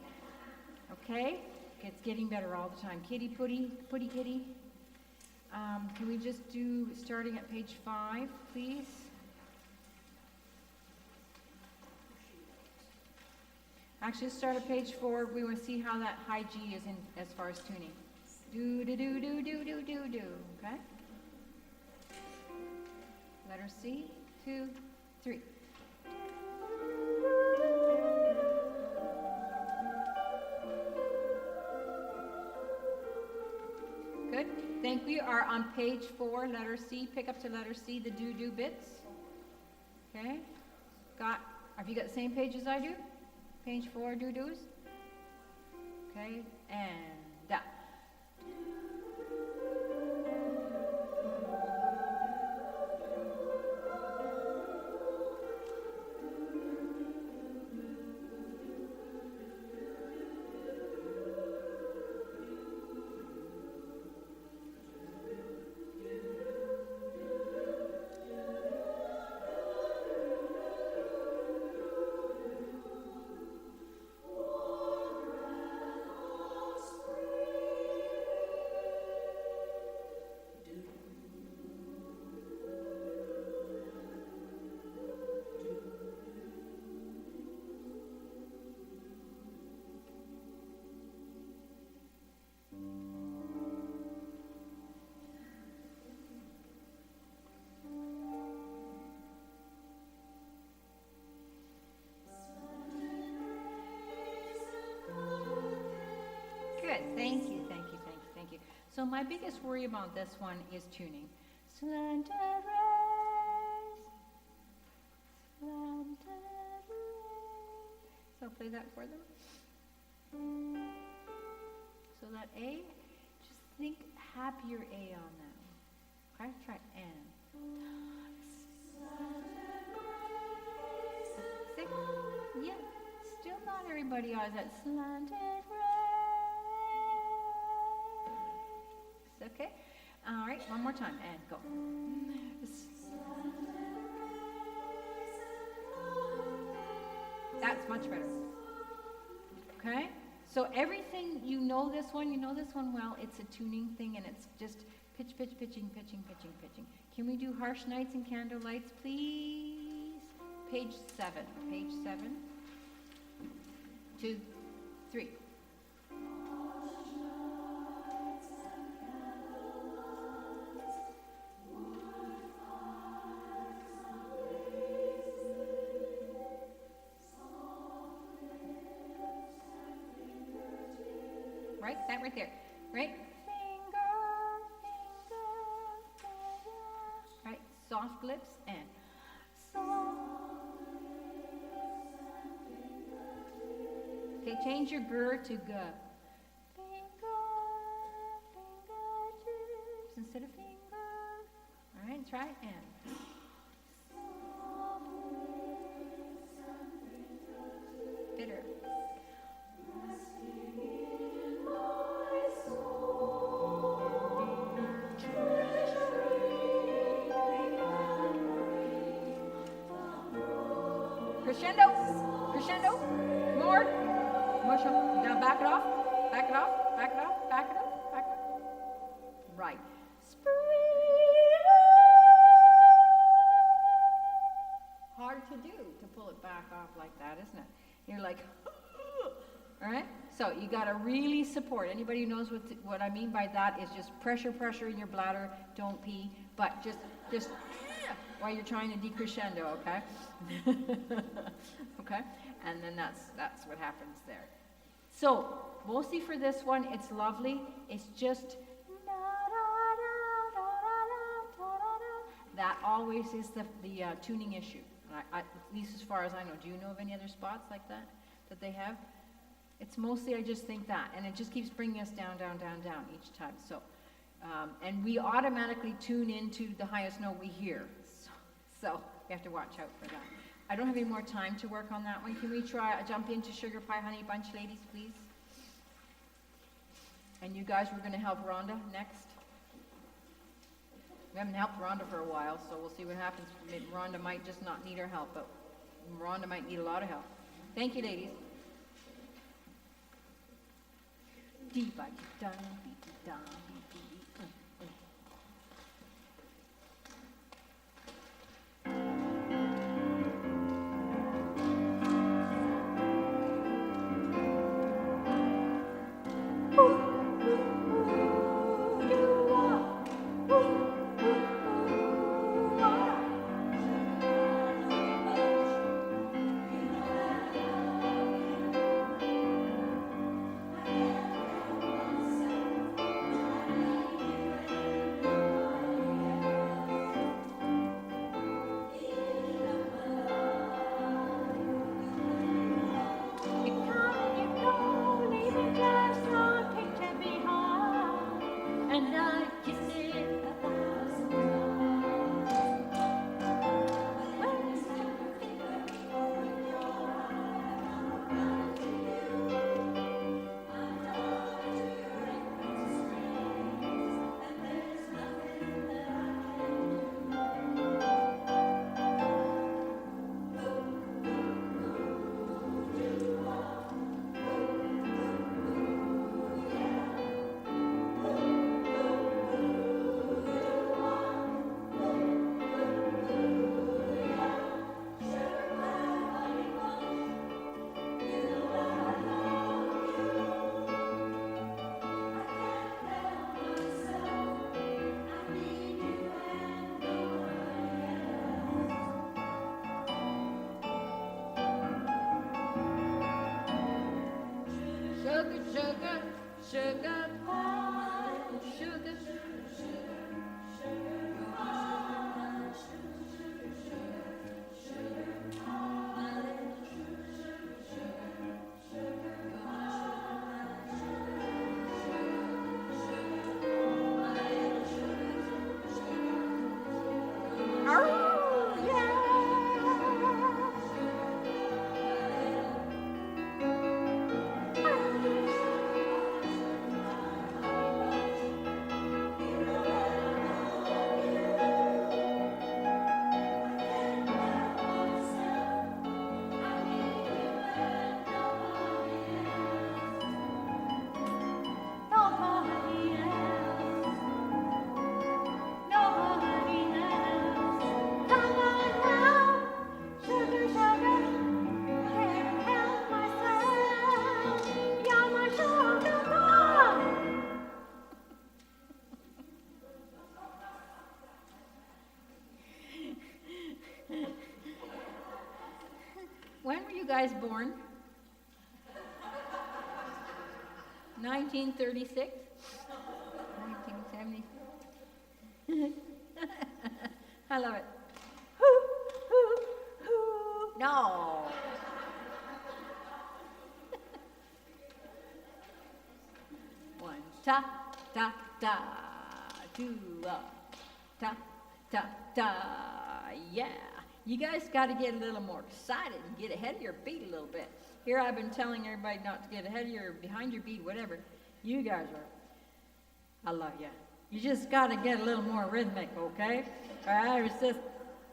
Okay? It's getting better all the time. Kitty putty kitty. Can we just do starting at page 5, please? Actually, let's start at page 4. We want to see how that high G is in as far as tuning. Do do do do do do do do. Okay. Letter C. 2, 3. Good. Think we are on page 4, letter C. Pick up to letter C, the do-do bits. Okay. Have you got the same page as I do? Page 4, do-dos. Okay. And da. Good. Thank you, thank you, thank you, thank you. So my biggest worry about this one is tuning. Slanted rays, slanted rays. So play that for them. So that A, just think happier A on that. Okay, try N. 6, yeah, still not everybody has that slanted rays. Okay, all right, one more time and go. That's much better. Okay, so everything, you know this one well. It's a tuning thing, and it's just pitch, pitch, pitching, pitching, pitching, pitching. Can we do Harsh Nights and Candle Lights, please? Page 7, page 7. 2, 3. Right, that right there, right? Finger, right, soft lips and soft. Okay, change your gur to g. Fingertips instead of finger. All right, try it and. Bitter. Crescendo, crescendo, more, now back it off, back it off, back it off, back it off, back it off. Right. Hard to do, to pull it back off like that, isn't it? You're like, all right? So you got to really support. Anybody who knows what I mean by that is just pressure in your bladder, don't pee, but just while you're trying to decrescendo, okay? Okay? And then that's what happens there. So, mostly for this one, it's lovely. It's just That always is the tuning issue. At least as far as I know. Do you know of any other spots like that they have? It's mostly, I just think that, and it just keeps bringing us down, down, down, down each time. So, and we automatically tune into the highest note we hear. So we have to watch out for that. I don't have any more time to work on that one. Can we jump into Sugar Pie Honey Bunch, ladies, please? And you guys, we're going to help Rhonda next. We haven't helped Rhonda for a while, so we'll see what happens. Maybe Rhonda might just not need our help, but Rhonda might need a lot of help. Thank you, ladies. Dee-ba-dee-da, dee-dee-da, dee-dee-dee. Sugar pie, sugar, When were you guys born? 1936? 1970? I love it. No. One, ta, ta, ta, two, ta, ta, ta, yeah. You guys got to get a little more excited and get ahead of your beat a little bit. Here I've been telling everybody not to get ahead of your, behind your beat, whatever. You guys are, I love you. You just got to get a little more rhythmic, okay? All right, it's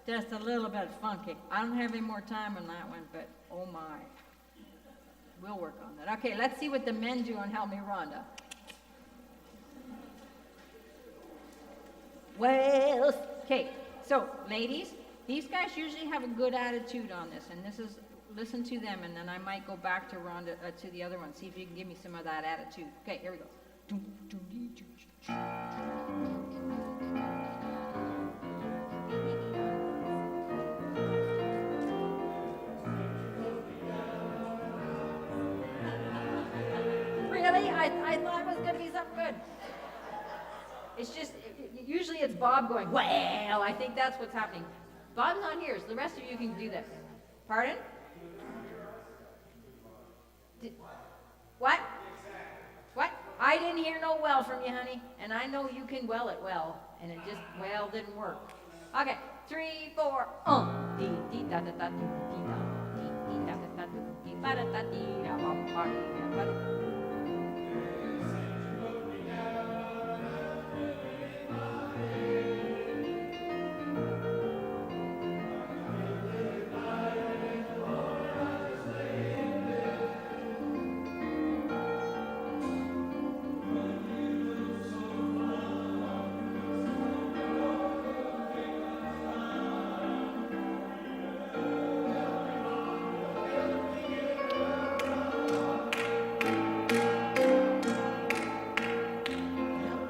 just a little bit funky. I don't have any more time on that one, but oh my. We'll work on that. Okay, let's see what the men do and help me, Rhonda. Well, okay, so ladies, these guys usually have a good attitude on this, and this is, listen to them, and then I might go back to Rhonda, to the other one, see if you can give me some of that attitude. Okay, here we go. Really? I thought it was going to be something good. It's just, usually it's Bob going, well, I think that's what's happening. Bob's not here, so the rest of you can do this. Pardon? What? What? I didn't hear no well from you, honey. And I know you can well it well. And it just, well, didn't work. Okay, 3, 4, dee dee da da da dee dee da dee dee da da da dee ba da da dee da ba ba dee da ba.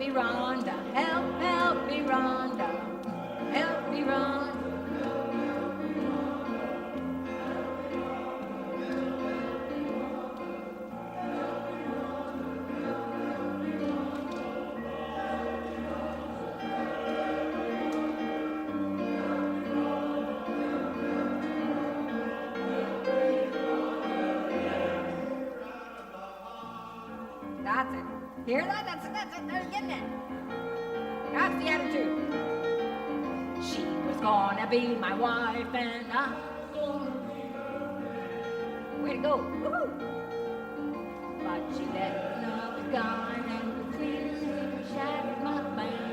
Rhonda, help me, Rhonda, help me, Rhonda. That's it. Hear that? That's it. They're getting it. That's the attitude. She was gonna be my wife and I. Way to go. Woohoo! But she let another guy and between shattered my plan.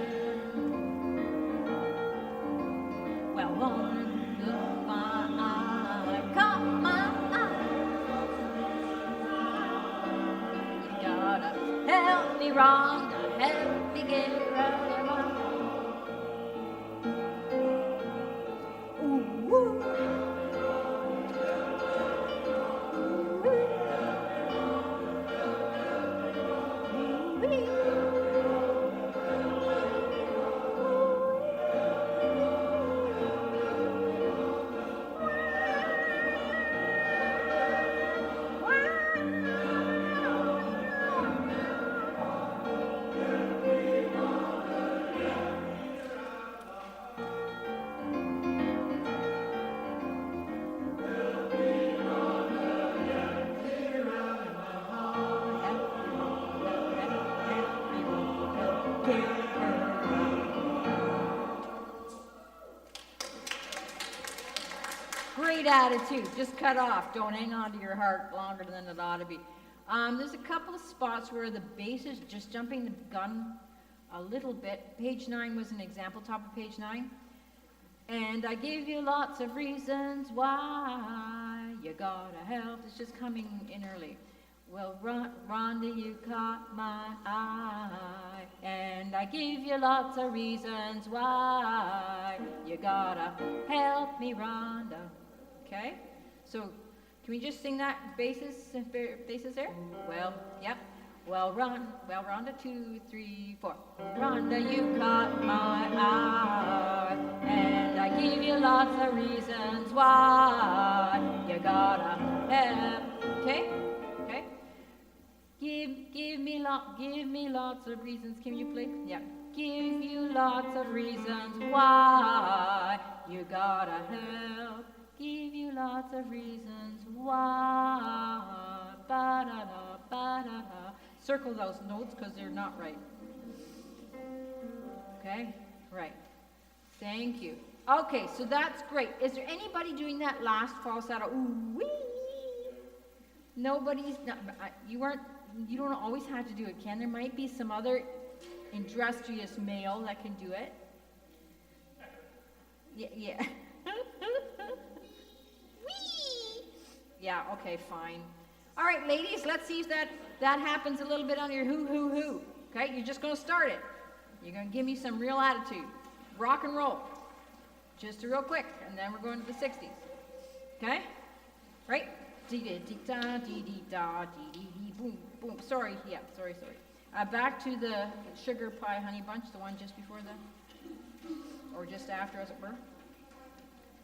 Well, one look my eye, caught my eye. You gotta help me, Rhonda, help me get out of my. Ooh, ooh. Great attitude. Just cut off. Don't hang on to your heart longer than it ought to be. There's a couple of spots where the bass is just jumping the gun a little bit. Page 9 was an example, top of page 9. And I gave you lots of reasons why you gotta help. It's just coming in early. Well, Rhonda, you caught my eye, and I gave you lots of reasons why you gotta help me, Rhonda. Okay? So, can we just sing that bases there? Well, yep. Well, Rhonda, 2, 3, 4. Rhonda, you caught my eye, and I gave you lots of reasons why you gotta help. Okay? Okay? Give me lots of reasons. Can you play? Yeah. Give you lots of reasons why you gotta help. Give you lots of reasons why. Ba-da-da, ba-da-da. Circle those notes because they're not right. Okay? Right. Thank you. Okay, so that's great. Is there anybody doing that last falsetto? Ooh-wee? Nobody's, not, you don't always have to do it, Ken. There might be some other industrious male that can do it. Yeah. Yeah, okay, fine. All right, ladies, let's see if that happens a little bit on your hoo. Okay, you're just going to start it. You're going to give me some real attitude. Rock and roll. Just real quick, and then we're going to the 60s. Okay? Right? Dee-dee-dee-da, dee-dee-da, dee-dee-dee, boom, boom. Sorry. Back to the sugar pie honey bunch, the one just before or just after, as it were.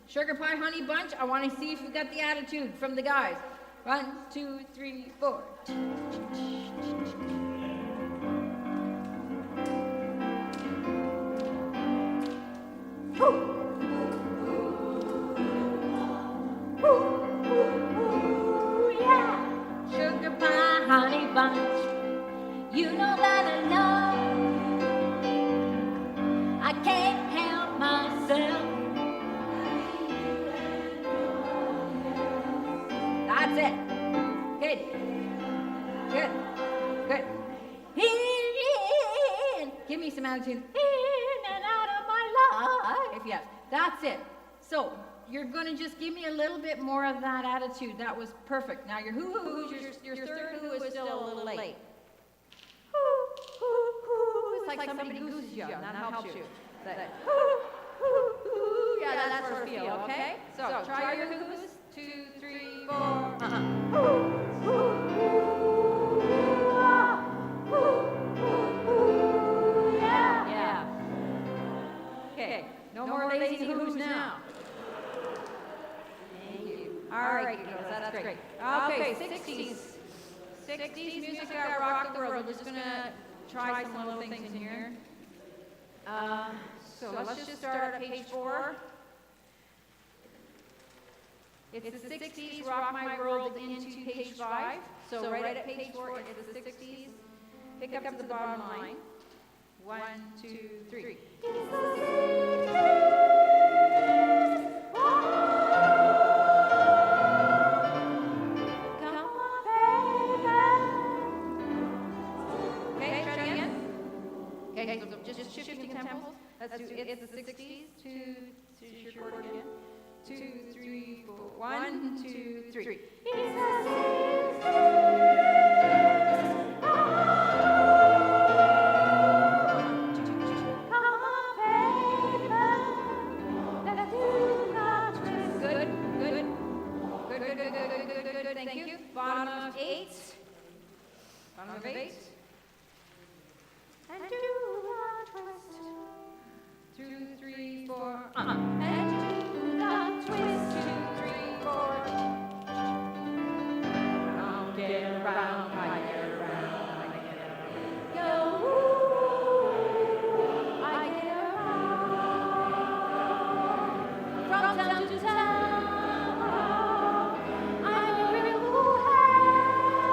Sugar pie honey bunch, I want to see if you got the attitude from the guys. 1, 2, 3, 4. That's it. Good. Good. Good. In. Give me some attitude. In and out of my life. Yes, that's it. So you're going to just give me a little bit more of that attitude. That was perfect. Now your hoo-hoos, your third hoo is still a little late. It's like somebody gooses you, and that helps you. Yeah, that's where I feel, okay? So try your hoo-hoos. 2, 3, 4. Yeah. Okay, no more lazy hoo-hoos now. Thank you. All right, girls, that's great. Okay, 60s. 60s music that rocked the world. We're just going to try some little things in here. So let's just start at page 4. It's the 60s, Rock My World into page 5. So right at page 4, it's the 60s. Pick up to the bottom line. 1, 2, 3. It's the 60s. Come on, baby. Okay, try it again. Okay, so just shifting tempos. Let's do it's the 60s. 2, your chord again. 2, 3, 4. 1, 2, 3. It's the 60s. Come on, baby. Let's do the twist. Good. Thank you. Bottom of 8. Bottom of 8. And do the twist. 2, 3, 4. And do the twist. 2, 3, 4. I'll get around, I get around, I get around. Go, ooh, I get around. From town to town, I'm a real cool hand.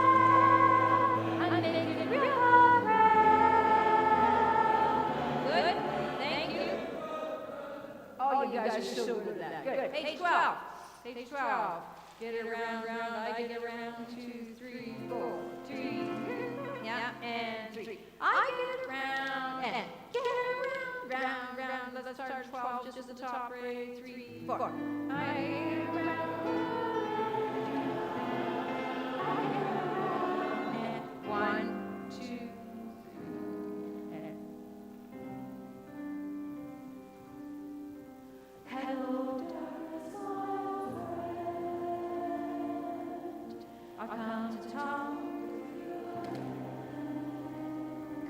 I'm making it real good. Thank you. Oh, you guys are so good at that. Good. Page 12. Page 12. Get it around, round, I get around. 2, 3, 4. 3. Yeah, and 3. I get around and get around, round. Let's start at 12, just the top rate. 3, 4. I get around. And 1, 2, 3, and hello, darkness, my friend. I've come to talk.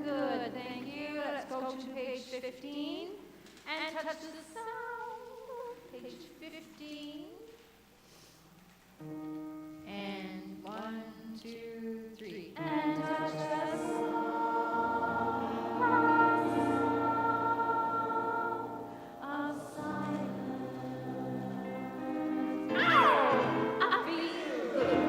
Good, thank you. Let's go to page 15 and touch the sound. Page 15. And 1, 2, 3. And touch the sound. Of silence. Ow! I feel good.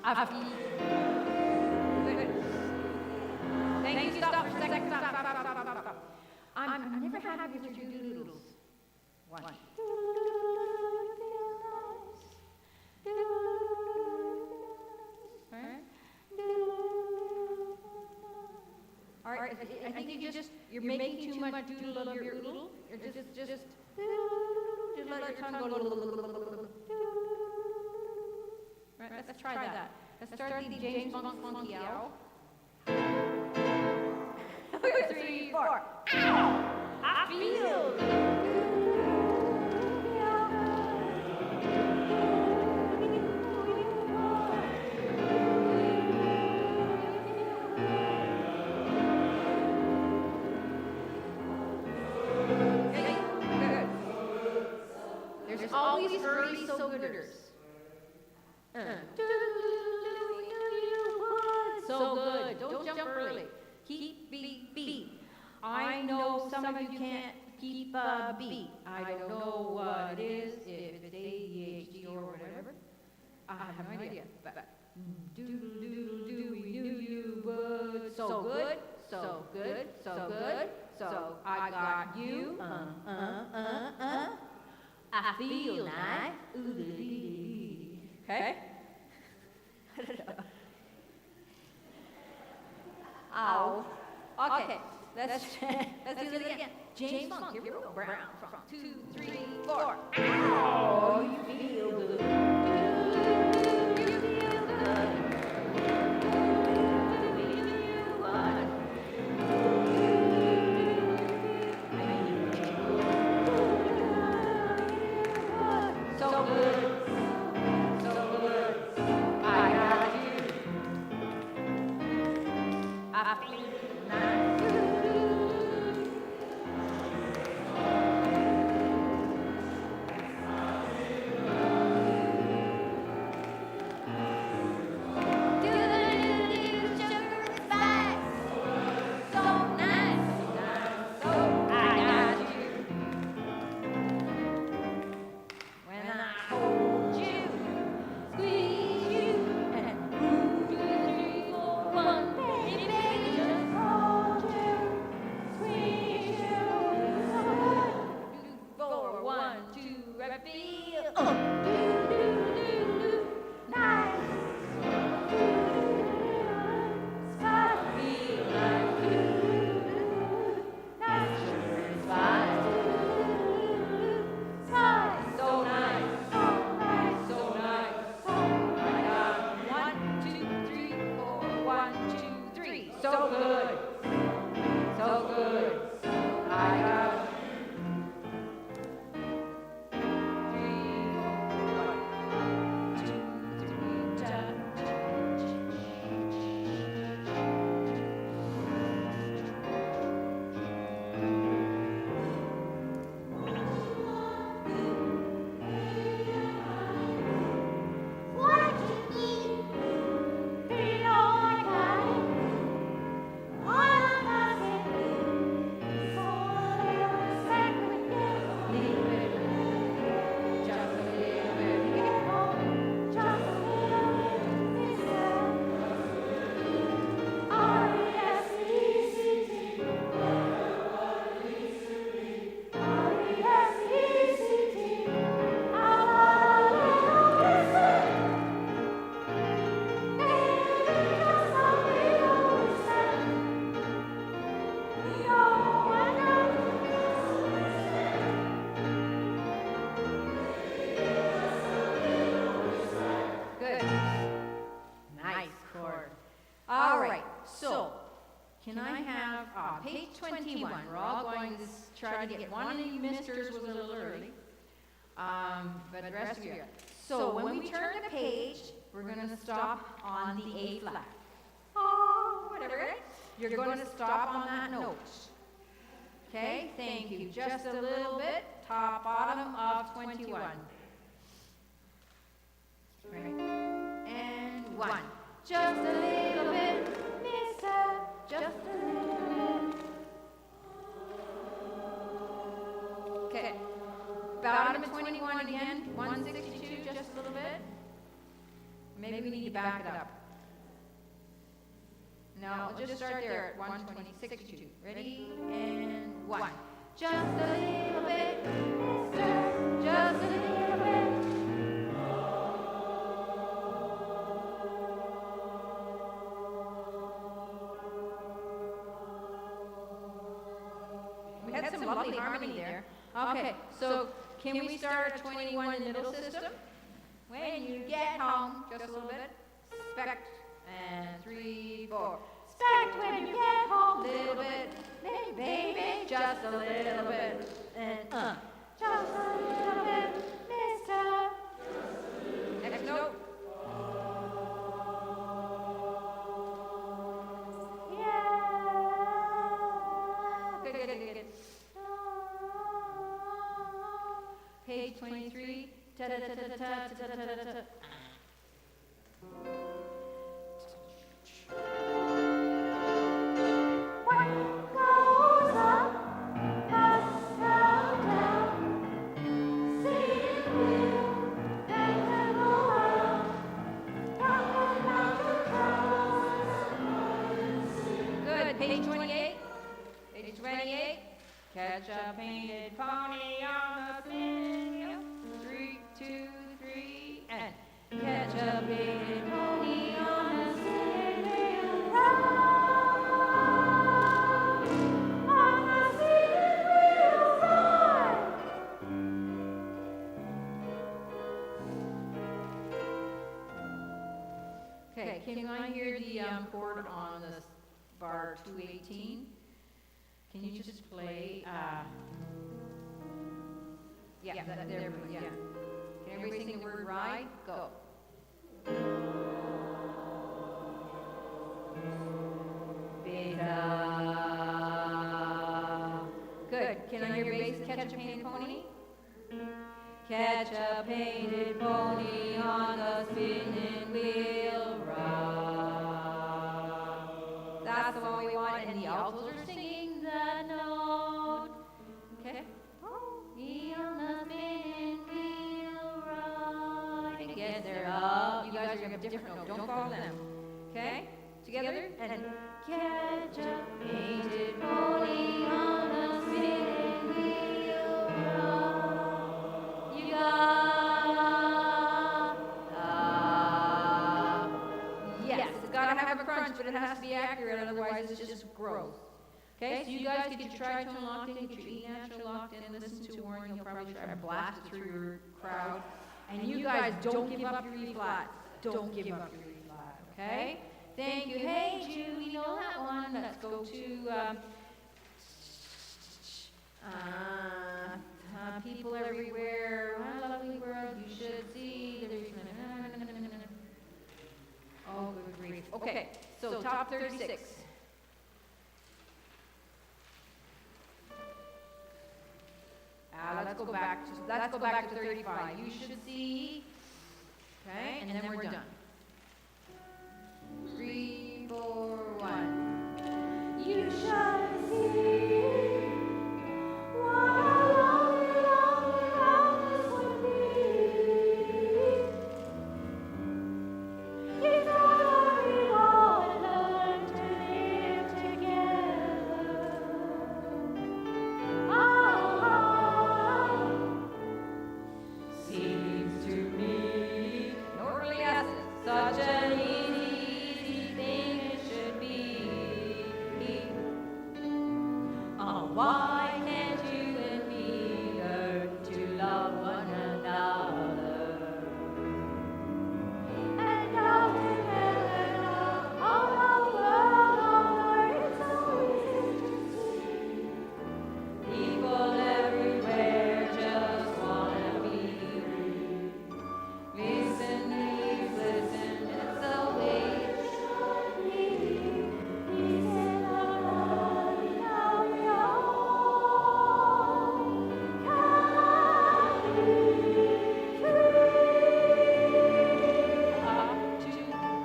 I feel good. Thank you. Stop for a second. Stop. I'm never happy with your doodles. 1. All right. I think you're making too much doodle of your oodle. You're just let your tongue go. Right, let's try that. Let's start the James Bond funky owl. 3, 4. Ow! I feel good. There's always early so-gooders. So good. Don't jump early. Keep beat. I know some of you can't keep a beat. I don't know what it is, if it's ADHD or whatever. I have no idea, but do, but so good, so good, so good. So I got you, I feel nice, okay? I don't know. Ow. Okay, let's do it again. James Funk, here we go. Brown, from 2, 3, 4. Ow, you feel good. You feel good. So good, so good. I got you. I feel nice. So good. So good. I got 3, 1, 2, 3, Good. Nice chord. All right, so can I have page 21? We're all going to try to get one of you misters was a little early, but the rest of you are. So when we turn the page, we're going to stop on the A flat. Oh, whatever, right? You're going to stop on that note. Okay, thank you. Just a little bit, top bottom of 21. Right. And 1. Just a little bit, mister, just a little bit. Okay. Bottom of 21 again, 162, just a little bit. Maybe we need to back it up. No, we'll just start there at 162. Ready? And 1. Just a little bit, mister, just a little bit. We had some lovely harmony there. Okay, so can we start at 21 in the middle system? When you get home, just a little bit. Expect, and 3, 4. Expect when you get home, little bit. Baby, just a little bit. And just a little bit, mister. Next note. Good. Page 23. Ta-da-ta-ta-ta-ta-ta-ta-ta. What goes up has 28. Catch a painted pony on a spin wheel. 3, 2, 3, and catch a painted pony on a spin wheel. Ride on the spinning wheel, ride. Okay, can I hear the chord on the bar 218? Can you just play, yeah, there, yeah. Can everybody sing the word ride? Go. Beta. Good. Can I hear bass catch a painted pony? Catch a painted pony on the spinning wheel ride. That's the one we want, and the altos are singing that note. Okay. Pony on the spinning wheel ride. Again, they're up. You guys are gonna have a different note. Don't follow them. Okay. Together and catch a painted pony on a spinning wheel ride. You got yes, it's got to have a crunch, but it has to be accurate, otherwise it's just gross. Okay, so you guys get your tritone locked in, get your E natural locked in, listen to Warren, he'll probably try to blast it through your crowd. And you guys don't give up your E flat. Don't give up your E flat, okay? Thank you. Hey, Jude, we know that one. Let's go to people everywhere. My lovely world, you should see. Oh, good grief. Okay, so top 36. Let's go back to 35. You should see. Okay, and then we're done. 3, 4, 1. You shall see what a lonely, lonely house would be if everyone learned to live together. Seems to me, no really asses, such an easy thing it should be. Why can't you and me learn to love one another? And go together all over, it's so easy to see. People everywhere just wanna be free. Listen, please listen, it's the way it should be. Peace in the world, now we all can be free. 1, 2,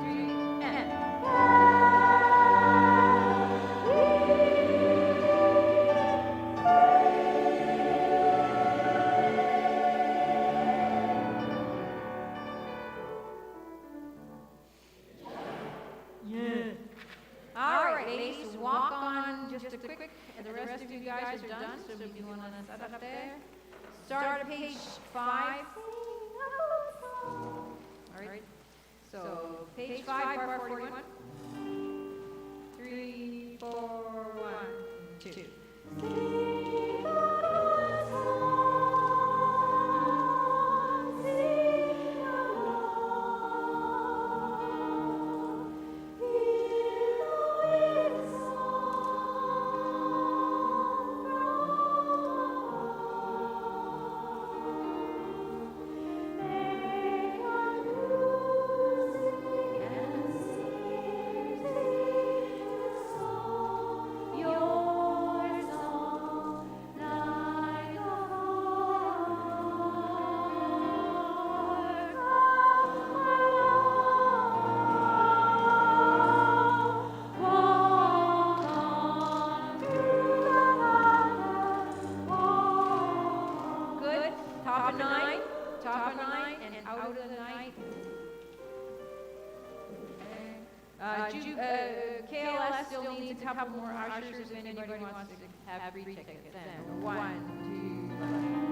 3, and all right, ladies, walk on just a quick, and the rest of you guys are done, so if you want to set up there. Start at page 5. All right, so page 5, bar 41. 3, 4, 1, 2. KLS still needs a couple more ushers if anybody wants to have free tickets. Then 1, 2, 3.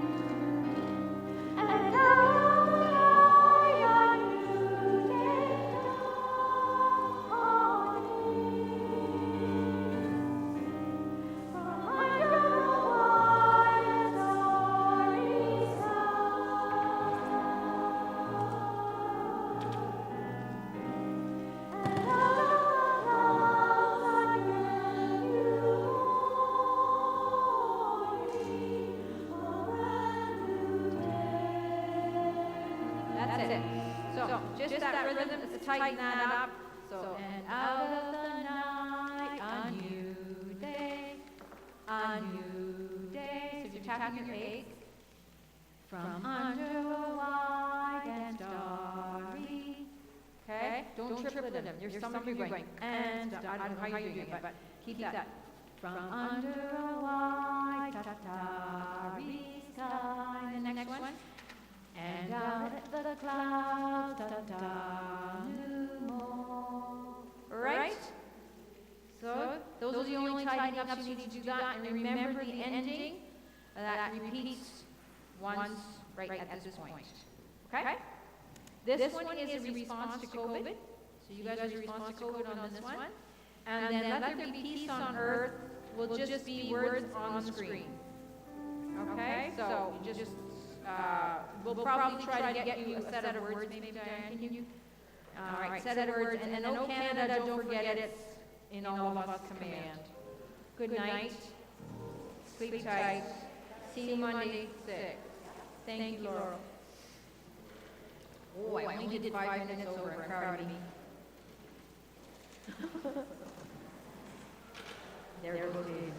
That's it. So just that rhythm to tighten that up. So, and out of the night, a new day, a new day. So if you're tapping your 8, from under a wide and starry. Okay? Don't triple them. There's some of you going, and I don't know how you're doing it, but keep that. From under a wide, starry sky. And the next one. And out at the clouds, new morn. Right? So, those are the only tidying ups you need to do that. And remember the ending, that repeats once right at this point. Okay? This one is a response to COVID. So you guys are response to COVID on this one. And then let there be peace on earth will just be words on the screen. Okay? So you just we'll probably try to get you a set of words. Maybe Diane, can you? All right, set of words. And then, oh Canada, don't forget it's in all of us command. Good night. Sleep tight. See you Monday, 6. Thank you, Laurel. Oh, I only did 5 minutes over. I'm proud of me. There goes David.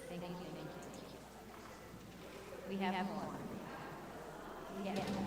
Thank you. We have more. We have more.